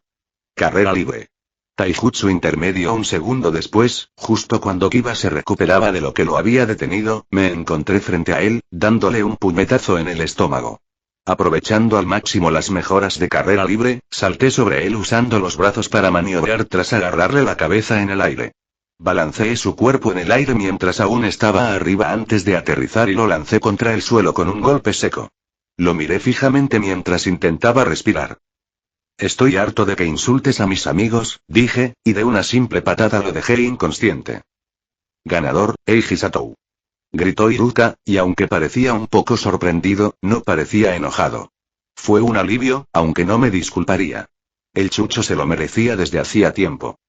Carrera libre. Taijutsu intermedio. Un segundo después, justo cuando Kiba se recuperaba de lo que lo había detenido, me encontré frente a él, dándole un puñetazo en el estómago. Aprovechando al máximo las mejoras de carrera libre, salté sobre él usando los brazos para maniobrar tras agarrarle la cabeza en el aire. Balanceé su cuerpo en el aire mientras aún estaba arriba antes de aterrizar y lo lancé contra el suelo con un golpe seco. Lo miré fijamente mientras intentaba respirar. Estoy harto de que insultes a mis amigos, dije, y de una simple patada lo dejé inconsciente. Ganador, Eiji Satou. Gritó Iruka, y aunque parecía un poco sorprendido, no parecía enojado. Fue un alivio, aunque no me disculparía. El chucho se lo merecía desde hacía tiempo.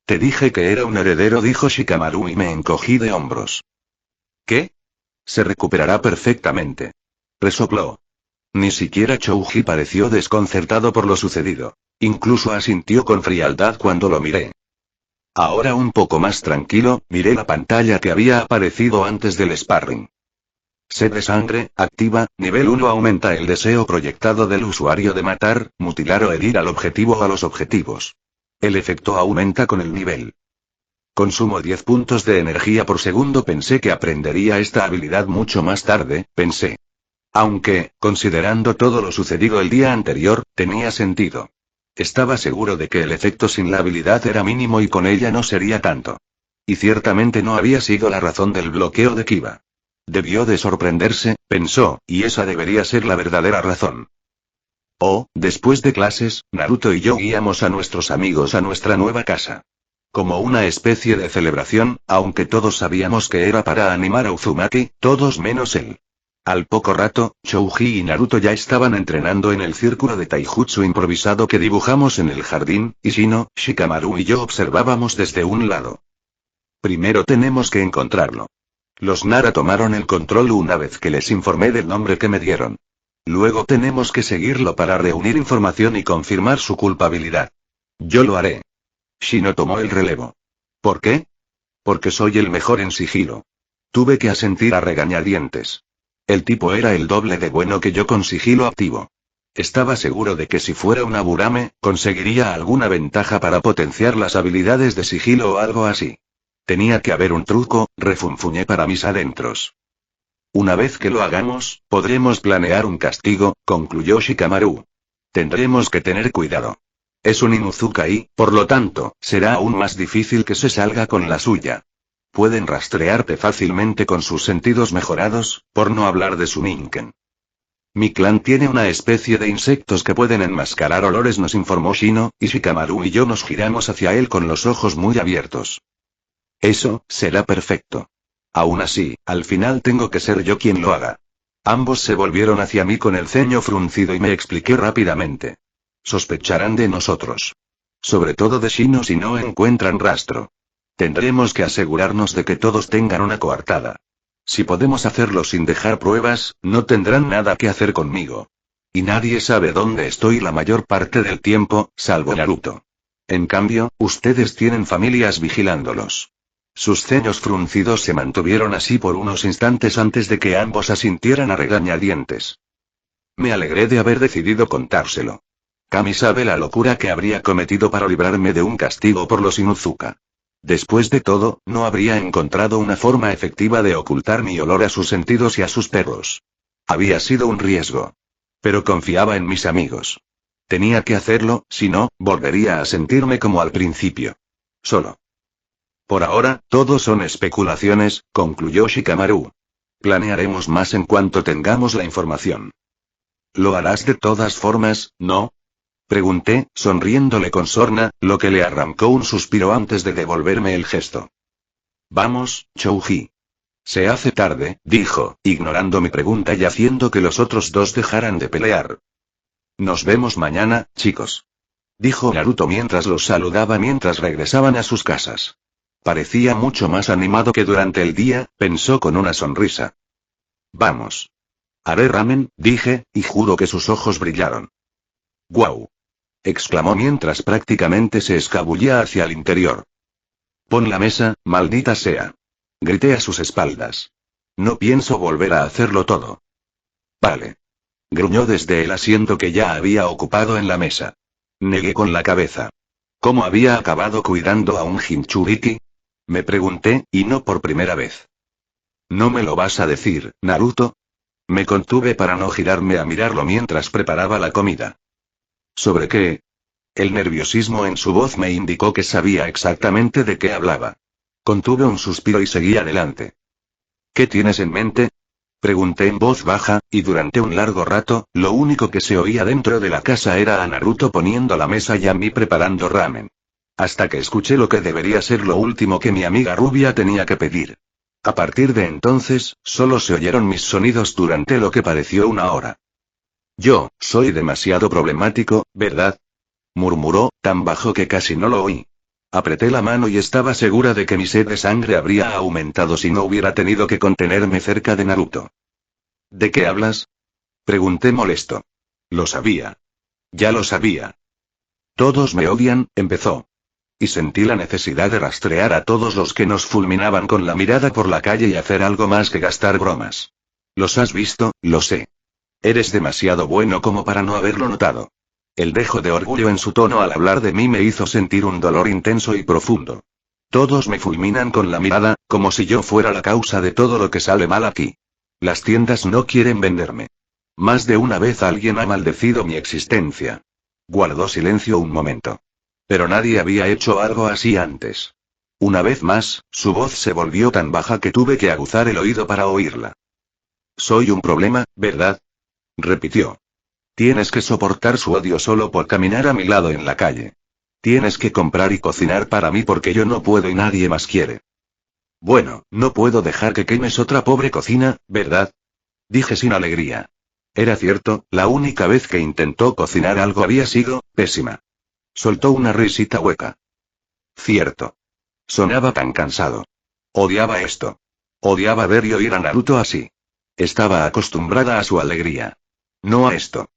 Te dije que era un heredero, dijo Shikamaru, y me encogí de hombros. ¿Qué? Se recuperará perfectamente. Resopló. Ni siquiera Chouji pareció desconcertado por lo sucedido. Incluso asintió con frialdad cuando lo miré. Ahora un poco más tranquilo, miré la pantalla que había aparecido antes del sparring. Sed de sangre, activa, nivel 1 aumenta el deseo proyectado del usuario de matar, mutilar o herir al objetivo o a los objetivos. El efecto aumenta con el nivel. Consumo 10 puntos de energía por segundo. Pensé que aprendería esta habilidad mucho más tarde, pensé. Aunque, considerando todo lo sucedido el día anterior, tenía sentido. Estaba seguro de que el efecto sin la habilidad era mínimo y con ella no sería tanto. Y ciertamente no había sido la razón del bloqueo de Kiba. Debió de sorprenderse, pensó, y esa debería ser la verdadera razón. Después de clases, Naruto y yo guiamos a nuestros amigos a nuestra nueva casa. Como una especie de celebración, aunque todos sabíamos que era para animar a Uzumaki, todos menos él. Al poco rato, Chouji y Naruto ya estaban entrenando en el círculo de taijutsu improvisado que dibujamos en el jardín, y Shino, Shikamaru y yo observábamos desde un lado. Primero tenemos que encontrarlo. Los Nara tomaron el control una vez que les informé del nombre que me dieron. Luego tenemos que seguirlo para reunir información y confirmar su culpabilidad. Yo lo haré. Shino tomó el relevo. ¿Por qué? Porque soy el mejor en sigilo. Tuve que asentir a regañadientes. El tipo era el doble de bueno que yo con sigilo activo. Estaba seguro de que si fuera un Aburame, conseguiría alguna ventaja para potenciar las habilidades de sigilo o algo así. Tenía que haber un truco, refunfuñé para mis adentros. Una vez que lo hagamos, podremos planear un castigo, concluyó Shikamaru. Tendremos que tener cuidado. Es un Inuzuka y, por lo tanto, será aún más difícil que se salga con la suya. Pueden rastrearte fácilmente con sus sentidos mejorados, por no hablar de su Ninken. Mi clan tiene una especie de insectos que pueden enmascarar olores, nos informó Shino, y Shikamaru y yo nos giramos hacia él con los ojos muy abiertos. Eso, será perfecto. Aún así, al final tengo que ser yo quien lo haga. Ambos se volvieron hacia mí con el ceño fruncido y me expliqué rápidamente. Sospecharán de nosotros. Sobre todo de Shino si no encuentran rastro. Tendremos que asegurarnos de que todos tengan una coartada. Si podemos hacerlo sin dejar pruebas, no tendrán nada que hacer conmigo. Y nadie sabe dónde estoy la mayor parte del tiempo, salvo Naruto. En cambio, ustedes tienen familias vigilándolos. Sus ceños fruncidos se mantuvieron así por unos instantes antes de que ambos asintieran a regañadientes. Me alegré de haber decidido contárselo. Kami sabe la locura que habría cometido para librarme de un castigo por los Inuzuka. Después de todo, no habría encontrado una forma efectiva de ocultar mi olor a sus sentidos y a sus perros. Había sido un riesgo. Pero confiaba en mis amigos. Tenía que hacerlo, si no, volvería a sentirme como al principio. Solo. Por ahora, todo son especulaciones, concluyó Shikamaru. Planearemos más en cuanto tengamos la información. ¿Lo harás de todas formas, no? Pregunté, sonriéndole con sorna, lo que le arrancó un suspiro antes de devolverme el gesto. Vamos, Chouji. Se hace tarde, dijo, ignorando mi pregunta y haciendo que los otros dos dejaran de pelear. Nos vemos mañana, chicos. Dijo Naruto mientras los saludaba mientras regresaban a sus casas. Parecía mucho más animado que durante el día, pensó con una sonrisa. Vamos. Haré ramen, dije, y juro que sus ojos brillaron. ¡Guau! Exclamó mientras prácticamente se escabullía hacia el interior. Pon la mesa, maldita sea. Grité a sus espaldas. No pienso volver a hacerlo todo. Vale. Gruñó desde el asiento que ya había ocupado en la mesa. Negué con la cabeza. ¿Cómo había acabado cuidando a un Jinchuriki? Me pregunté, y no por primera vez. ¿No me lo vas a decir, Naruto? Me contuve para no girarme a mirarlo mientras preparaba la comida. ¿Sobre qué? El nerviosismo en su voz me indicó que sabía exactamente de qué hablaba. Contuve un suspiro y seguí adelante. ¿Qué tienes en mente? Pregunté en voz baja, y durante un largo rato, lo único que se oía dentro de la casa era a Naruto poniendo la mesa y a mí preparando ramen. Hasta que escuché lo que debería ser lo último que mi amiga rubia tenía que pedir. A partir de entonces, solo se oyeron mis sonidos durante lo que pareció una hora. Yo, soy demasiado problemático, ¿verdad? Murmuró, tan bajo que casi no lo oí. Apreté la mano y estaba segura de que mi sed de sangre habría aumentado si no hubiera tenido que contenerme cerca de Naruto. ¿De qué hablas? Pregunté molesto. Lo sabía. Ya lo sabía. Todos me odian, empezó. Y sentí la necesidad de rastrear a todos los que nos fulminaban con la mirada por la calle y hacer algo más que gastar bromas. Los has visto, lo sé. Eres demasiado bueno como para no haberlo notado. El dejo de orgullo en su tono al hablar de mí me hizo sentir un dolor intenso y profundo. Todos me fulminan con la mirada, como si yo fuera la causa de todo lo que sale mal aquí. Las tiendas no quieren venderme. Más de una vez alguien ha maldecido mi existencia. Guardó silencio un momento. Pero nadie había hecho algo así antes. Una vez más, su voz se volvió tan baja que tuve que aguzar el oído para oírla. Soy un problema, ¿verdad? Repitió. Tienes que soportar su odio solo por caminar a mi lado en la calle. Tienes que comprar y cocinar para mí porque yo no puedo y nadie más quiere. Bueno, no puedo dejar que quemes otra pobre cocina, ¿verdad? Dije sin alegría. Era cierto, la única vez que intentó cocinar algo había sido pésima. Soltó una risita hueca. Cierto. Sonaba tan cansado. Odiaba esto. Odiaba ver y oír a Naruto así. Estaba acostumbrada a su alegría. No a esto.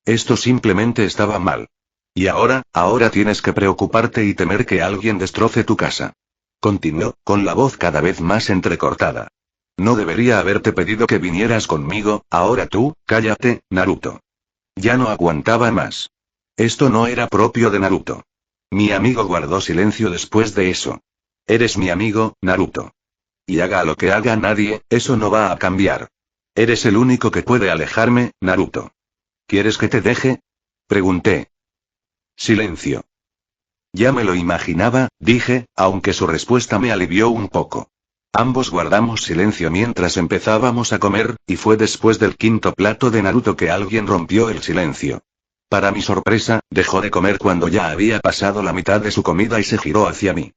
Esto simplemente estaba mal. Y ahora tienes que preocuparte y temer que alguien destroce tu casa. Continuó, con la voz cada vez más entrecortada. No debería haberte pedido que vinieras conmigo, ahora tú, cállate, Naruto. Ya no aguantaba más. Esto no era propio de Naruto. Mi amigo guardó silencio después de eso. Eres mi amigo, Naruto. Y haga lo que haga nadie, eso no va a cambiar. Eres el único que puede alejarme, Naruto. ¿Quieres que te deje? Pregunté. Silencio. Ya me lo imaginaba, dije, aunque su respuesta me alivió un poco. Ambos guardamos silencio mientras empezábamos a comer, y fue después del quinto plato de Naruto que alguien rompió el silencio. Para mi sorpresa, dejó de comer cuando ya había pasado la mitad de su comida y se giró hacia mí.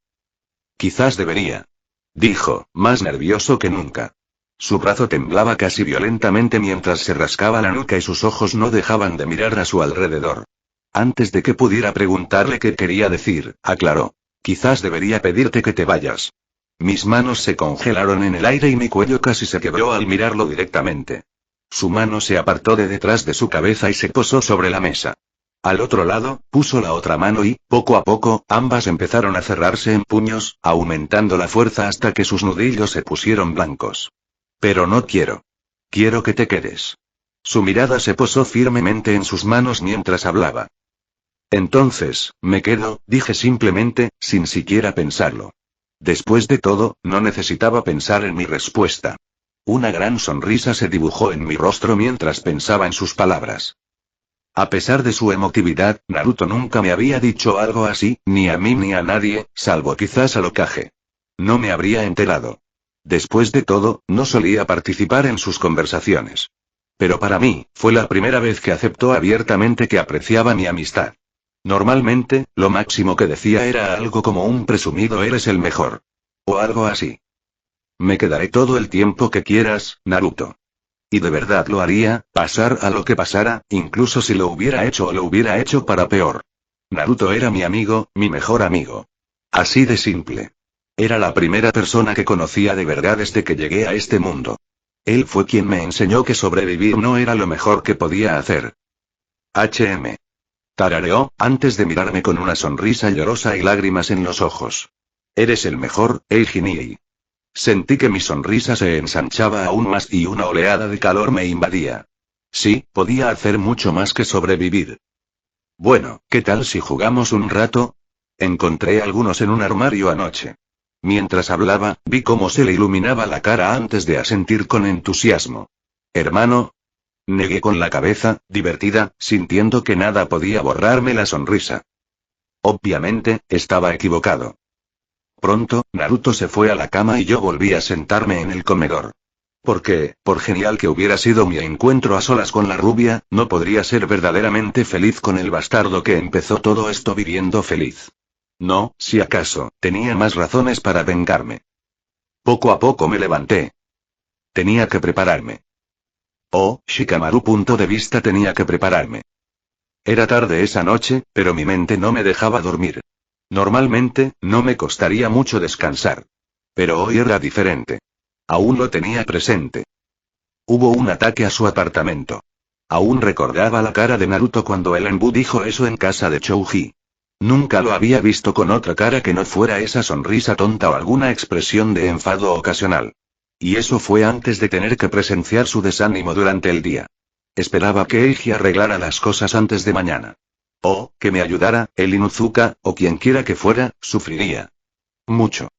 Quizás debería. Dijo, más nervioso que nunca. Su brazo temblaba casi violentamente mientras se rascaba la nuca y sus ojos no dejaban de mirar a su alrededor. Antes de que pudiera preguntarle qué quería decir, aclaró. Quizás debería pedirte que te vayas. Mis manos se congelaron en el aire y mi cuello casi se quebró al mirarlo directamente. Su mano se apartó de detrás de su cabeza y se posó sobre la mesa. Al otro lado, puso la otra mano y, poco a poco, ambas empezaron a cerrarse en puños, aumentando la fuerza hasta que sus nudillos se pusieron blancos. Pero no quiero. Quiero que te quedes. Su mirada se posó firmemente en sus manos mientras hablaba. Entonces, me quedo, dije simplemente, sin siquiera pensarlo. Después de todo, no necesitaba pensar en mi respuesta. Una gran sonrisa se dibujó en mi rostro mientras pensaba en sus palabras. A pesar de su emotividad, Naruto nunca me había dicho algo así, ni a mí ni a nadie, salvo quizás al Hokage. No me habría enterado. Después de todo, no solía participar en sus conversaciones. Pero para mí, fue la primera vez que aceptó abiertamente que apreciaba mi amistad. Normalmente, lo máximo que decía era algo como un presumido eres el mejor. O algo así. Me quedaré todo el tiempo que quieras, Naruto. Y de verdad lo haría, pasar a lo que pasara, incluso si lo hubiera hecho o lo hubiera hecho para peor. Naruto era mi amigo, mi mejor amigo. Así de simple. Era la primera persona que conocía de verdad desde que llegué a este mundo. Él fue quien me enseñó que sobrevivir no era lo mejor que podía hacer. HM. Tarareó, antes de mirarme con una sonrisa llorosa y lágrimas en los ojos. Eres el mejor, Eiji Nii. Sentí que mi sonrisa se ensanchaba aún más y una oleada de calor me invadía. Sí, podía hacer mucho más que sobrevivir. Bueno, ¿qué tal si jugamos un rato? Encontré algunos en un armario anoche. Mientras hablaba, vi cómo se le iluminaba la cara antes de asentir con entusiasmo. Hermano. Negué con la cabeza, divertida, sintiendo que nada podía borrarme la sonrisa. Obviamente, estaba equivocado. Pronto, Naruto se fue a la cama y yo volví a sentarme en el comedor. Porque, por genial que hubiera sido mi encuentro a solas con la rubia, no podría ser verdaderamente feliz con el bastardo que empezó todo esto viviendo feliz. No, si acaso, tenía más razones para vengarme. Poco a poco me levanté. Tenía que prepararme. Oh, Shikamaru. Tenía que prepararme. Era tarde esa noche, pero mi mente no me dejaba dormir. Normalmente, no me costaría mucho descansar. Pero hoy era diferente. Aún lo tenía presente. Hubo un ataque a su apartamento. Aún recordaba la cara de Naruto cuando el Enbu dijo eso en casa de Chouji. Nunca lo había visto con otra cara que no fuera esa sonrisa tonta o alguna expresión de enfado ocasional. Y eso fue antes de tener que presenciar su desánimo durante el día. Esperaba que Eiji arreglara las cosas antes de mañana. O, que me ayudara, el Inuzuka, o quien quiera que fuera, sufriría mucho.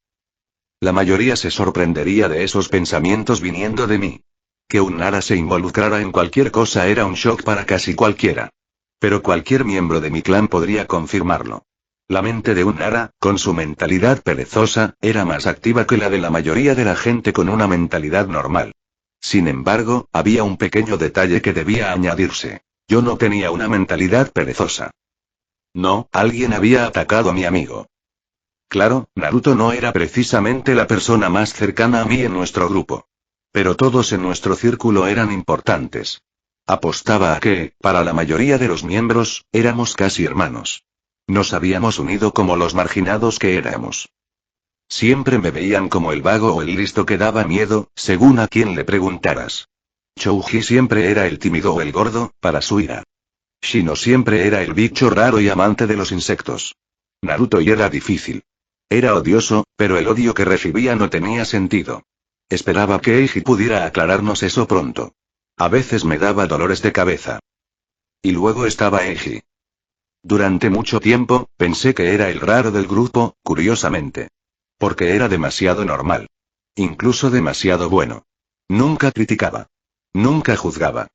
La mayoría se sorprendería de esos pensamientos viniendo de mí. Que un Nara se involucrara en cualquier cosa era un shock para casi cualquiera. Pero cualquier miembro de mi clan podría confirmarlo. La mente de un Nara, con su mentalidad perezosa, era más activa que la de la mayoría de la gente con una mentalidad normal. Sin embargo, había un pequeño detalle que debía añadirse. Yo no tenía una mentalidad perezosa. No, alguien había atacado a mi amigo. Claro, Naruto no era precisamente la persona más cercana a mí en nuestro grupo. Pero todos en nuestro círculo eran importantes. Apostaba a que, para la mayoría de los miembros, éramos casi hermanos. Nos habíamos unido como los marginados que éramos. Siempre me veían como el vago o el listo que daba miedo, según a quien le preguntaras. Chouji siempre era el tímido o el gordo, para su ira. Shino siempre era el bicho raro y amante de los insectos. Naruto y era difícil. Era odioso, pero el odio que recibía no tenía sentido. Esperaba que Eiji pudiera aclararnos eso pronto. A veces me daba dolores de cabeza. Y luego estaba Eiji. Durante mucho tiempo, pensé que era el raro del grupo, curiosamente. Porque era demasiado normal. Incluso demasiado bueno. Nunca criticaba. Nunca juzgaba.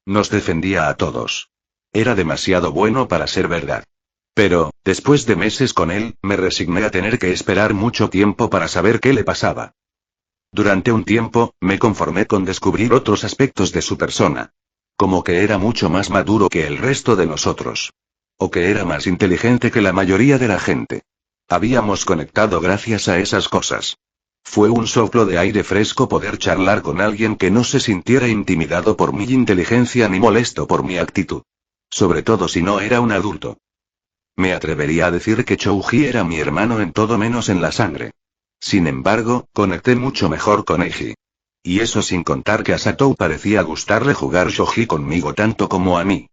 Nos defendía a todos. Era demasiado bueno para ser verdad. Pero, después de meses con él, me resigné a tener que esperar mucho tiempo para saber qué le pasaba. Durante un tiempo, me conformé con descubrir otros aspectos de su persona. Como que era mucho más maduro que el resto de nosotros. O que era más inteligente que la mayoría de la gente. Habíamos conectado gracias a esas cosas. Fue un soplo de aire fresco poder charlar con alguien que no se sintiera intimidado por mi inteligencia ni molesto por mi actitud. Sobre todo si no era un adulto. Me atrevería a decir que Chouji era mi hermano en todo menos en la sangre. Sin embargo, conecté mucho mejor con Eiji. Y eso sin contar que a Satou parecía gustarle jugar shogi conmigo tanto como a mí.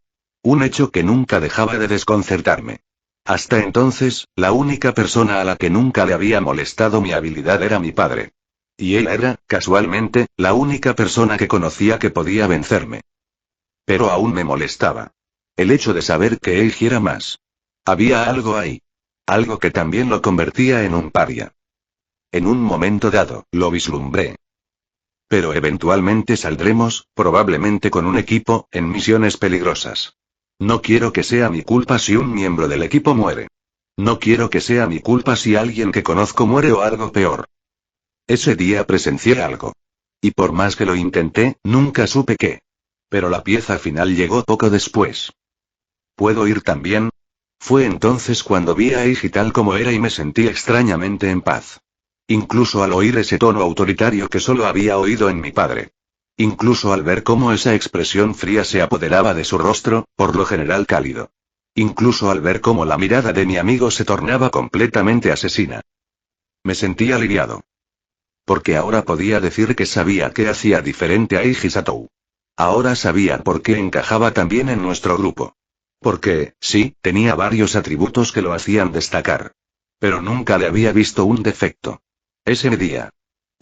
Un hecho que nunca dejaba de desconcertarme. Hasta entonces, la única persona a la que nunca le había molestado mi habilidad era mi padre. Y él era, casualmente, la única persona que conocía que podía vencerme. Pero aún me molestaba. El hecho de saber que Eiji era más. Había algo ahí. Algo que también lo convertía en un paria. En un momento dado, lo vislumbré. Pero eventualmente saldremos, probablemente con un equipo, en misiones peligrosas. No quiero que sea mi culpa si un miembro del equipo muere. No quiero que sea mi culpa si alguien que conozco muere o algo peor. Ese día presencié algo. Y por más que lo intenté, nunca supe qué. Pero la pieza final llegó poco después. ¿Puedo ir también? Fue entonces cuando vi a Eiji tal como era y me sentí extrañamente en paz. Incluso al oír ese tono autoritario que solo había oído en mi padre. Incluso al ver cómo esa expresión fría se apoderaba de su rostro, por lo general cálido. Incluso al ver cómo la mirada de mi amigo se tornaba completamente asesina. Me sentí aliviado. Porque ahora podía decir que sabía qué hacía diferente a Eiji Satou. Ahora sabía por qué encajaba también en nuestro grupo. Porque, sí, tenía varios atributos que lo hacían destacar. Pero nunca le había visto un defecto. Ese día.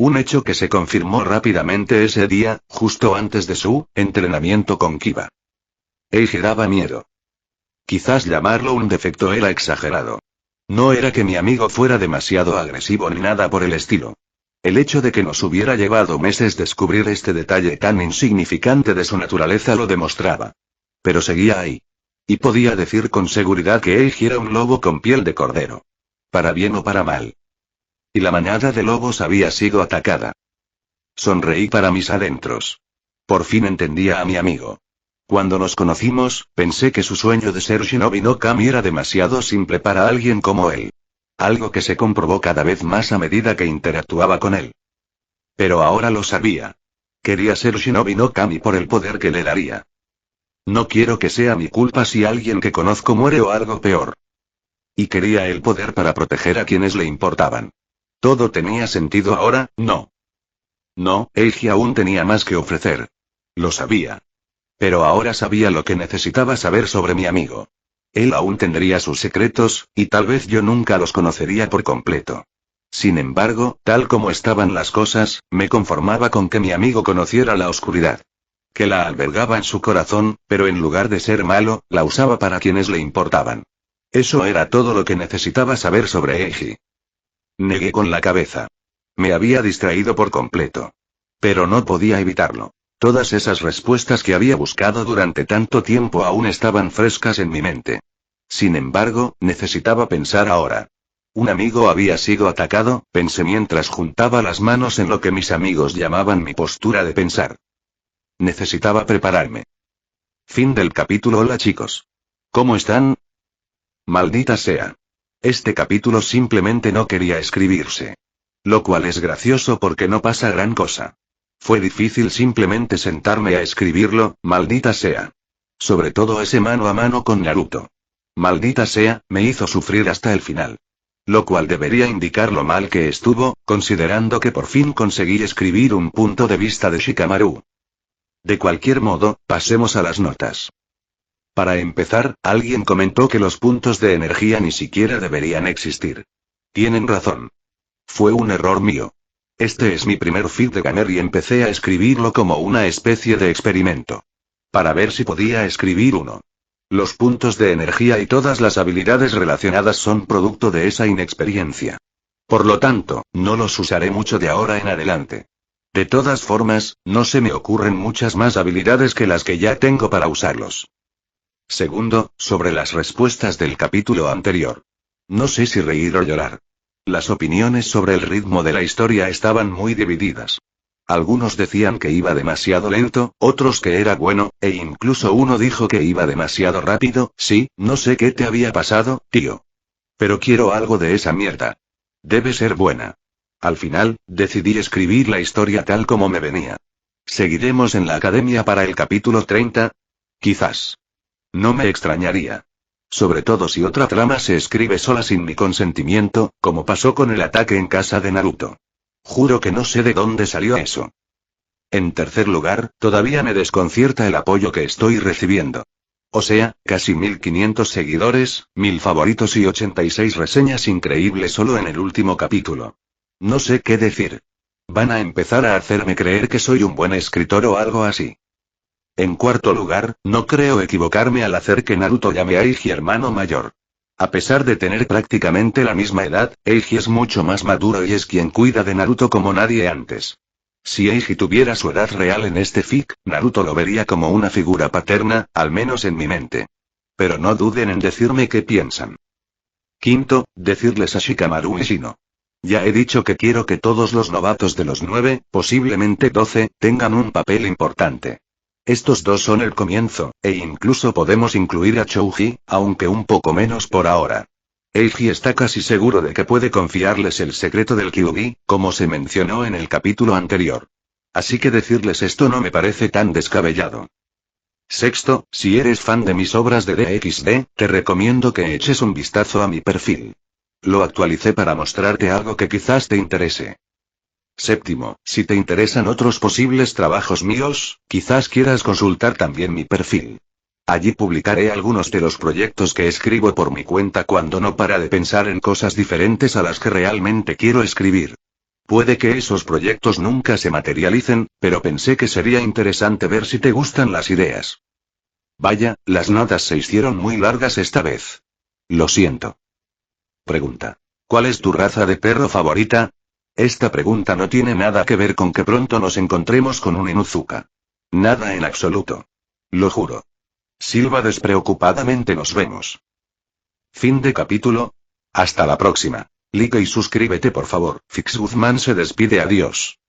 Un hecho que se confirmó rápidamente ese día, justo antes de su entrenamiento con Kiba. Eiji daba miedo. Quizás llamarlo un defecto era exagerado. No era que mi amigo fuera demasiado agresivo ni nada por el estilo. El hecho de que nos hubiera llevado meses descubrir este detalle tan insignificante de su naturaleza lo demostraba. Pero seguía ahí. Y podía decir con seguridad que Eiji era un lobo con piel de cordero. Para bien o para mal. Y la manada de lobos había sido atacada. Sonreí para mis adentros. Por fin entendía a mi amigo. Cuando nos conocimos, pensé que su sueño de ser Shinobi no Kami era demasiado simple para alguien como él. Algo que se comprobó cada vez más a medida que interactuaba con él. Pero ahora lo sabía. Quería ser Shinobi no Kami por el poder que le daría. No quiero que sea mi culpa si alguien que conozco muere o algo peor. Y quería el poder para proteger a quienes le importaban. ¿Todo tenía sentido ahora? No. No, Eiji aún tenía más que ofrecer. Lo sabía. Pero ahora sabía lo que necesitaba saber sobre mi amigo. Él aún tendría sus secretos, y tal vez yo nunca los conocería por completo. Sin embargo, tal como estaban las cosas, me conformaba con que mi amigo conociera la oscuridad. Que la albergaba en su corazón, pero en lugar de ser malo, la usaba para quienes le importaban. Eso era todo lo que necesitaba saber sobre Eiji. Negué con la cabeza. Me había distraído por completo. Pero no podía evitarlo. Todas esas respuestas que había buscado durante tanto tiempo aún estaban frescas en mi mente. Sin embargo, necesitaba pensar ahora. Un amigo había sido atacado, pensé mientras juntaba las manos en lo que mis amigos llamaban mi postura de pensar. Necesitaba prepararme. Fin del capítulo. Hola chicos. ¿Cómo están? Maldita sea. Este capítulo simplemente no quería escribirse. Lo cual es gracioso porque no pasa gran cosa. Fue difícil simplemente sentarme a escribirlo, maldita sea. Sobre todo ese mano a mano con Naruto. Maldita sea, me hizo sufrir hasta el final. Lo cual debería indicar lo mal que estuvo, considerando que por fin conseguí escribir un punto de vista de Shikamaru. De cualquier modo, pasemos a las notas. Para empezar, alguien comentó que los puntos de energía ni siquiera deberían existir. Tienen razón. Fue un error mío. Este es mi primer feed de Gamer y empecé a escribirlo como una especie de experimento. Para ver si podía escribir uno. Los puntos de energía y todas las habilidades relacionadas son producto de esa inexperiencia. Por lo tanto, no los usaré mucho de ahora en adelante. De todas formas, no se me ocurren muchas más habilidades que las que ya tengo para usarlos. Segundo, sobre las respuestas del capítulo anterior. No sé si reír o llorar. Las opiniones sobre el ritmo de la historia estaban muy divididas. Algunos decían que iba demasiado lento, otros que era bueno, e incluso uno dijo que iba demasiado rápido. Sí, no sé qué te había pasado, tío. Pero quiero algo de esa mierda. Debe ser buena. Al final, decidí escribir la historia tal como me venía. ¿Seguiremos en la academia para el capítulo 30? Quizás. No me extrañaría. Sobre todo si otra trama se escribe sola sin mi consentimiento, como pasó con el ataque en casa de Naruto. Juro que no sé de dónde salió eso. En tercer lugar, todavía me desconcierta el apoyo que estoy recibiendo. O sea, casi 1500 seguidores, 1000 favoritos y 86 reseñas increíbles solo en el último capítulo. No sé qué decir. Van a empezar a hacerme creer que soy un buen escritor o algo así. En cuarto lugar, no creo equivocarme al hacer que Naruto llame a Eiji hermano mayor. A pesar de tener prácticamente la misma edad, Eiji es mucho más maduro y es quien cuida de Naruto como nadie antes. Si Eiji tuviera su edad real en este fic, Naruto lo vería como una figura paterna, al menos en mi mente. Pero no duden en decirme qué piensan. Quinto, decirles a Shikamaru y Shino. Ya he dicho que quiero que todos los novatos de los 9, posiblemente 12, tengan un papel importante. Estos dos son el comienzo, e incluso podemos incluir a Chouji, aunque un poco menos por ahora. Eiji está casi seguro de que puede confiarles el secreto del Kyuubi, como se mencionó en el capítulo anterior. Así que decirles esto no me parece tan descabellado. Sexto, si eres fan de mis obras de DXD, te recomiendo que eches un vistazo a mi perfil. Lo actualicé para mostrarte algo que quizás te interese. Séptimo, si te interesan otros posibles trabajos míos, quizás quieras consultar también mi perfil. Allí publicaré algunos de los proyectos que escribo por mi cuenta cuando no para de pensar en cosas diferentes a las que realmente quiero escribir. Puede que esos proyectos nunca se materialicen, pero pensé que sería interesante ver si te gustan las ideas. Vaya, las notas se hicieron muy largas esta vez. Lo siento. Pregunta. ¿Cuál es tu raza de perro favorita? Esta pregunta no tiene nada que ver con que pronto nos encontremos con un Inuzuka. Nada en absoluto. Lo juro. Silba despreocupadamente. Nos vemos. Fin de capítulo. Hasta la próxima. Like y suscríbete por favor. Fix Guzmán se despide. Adiós.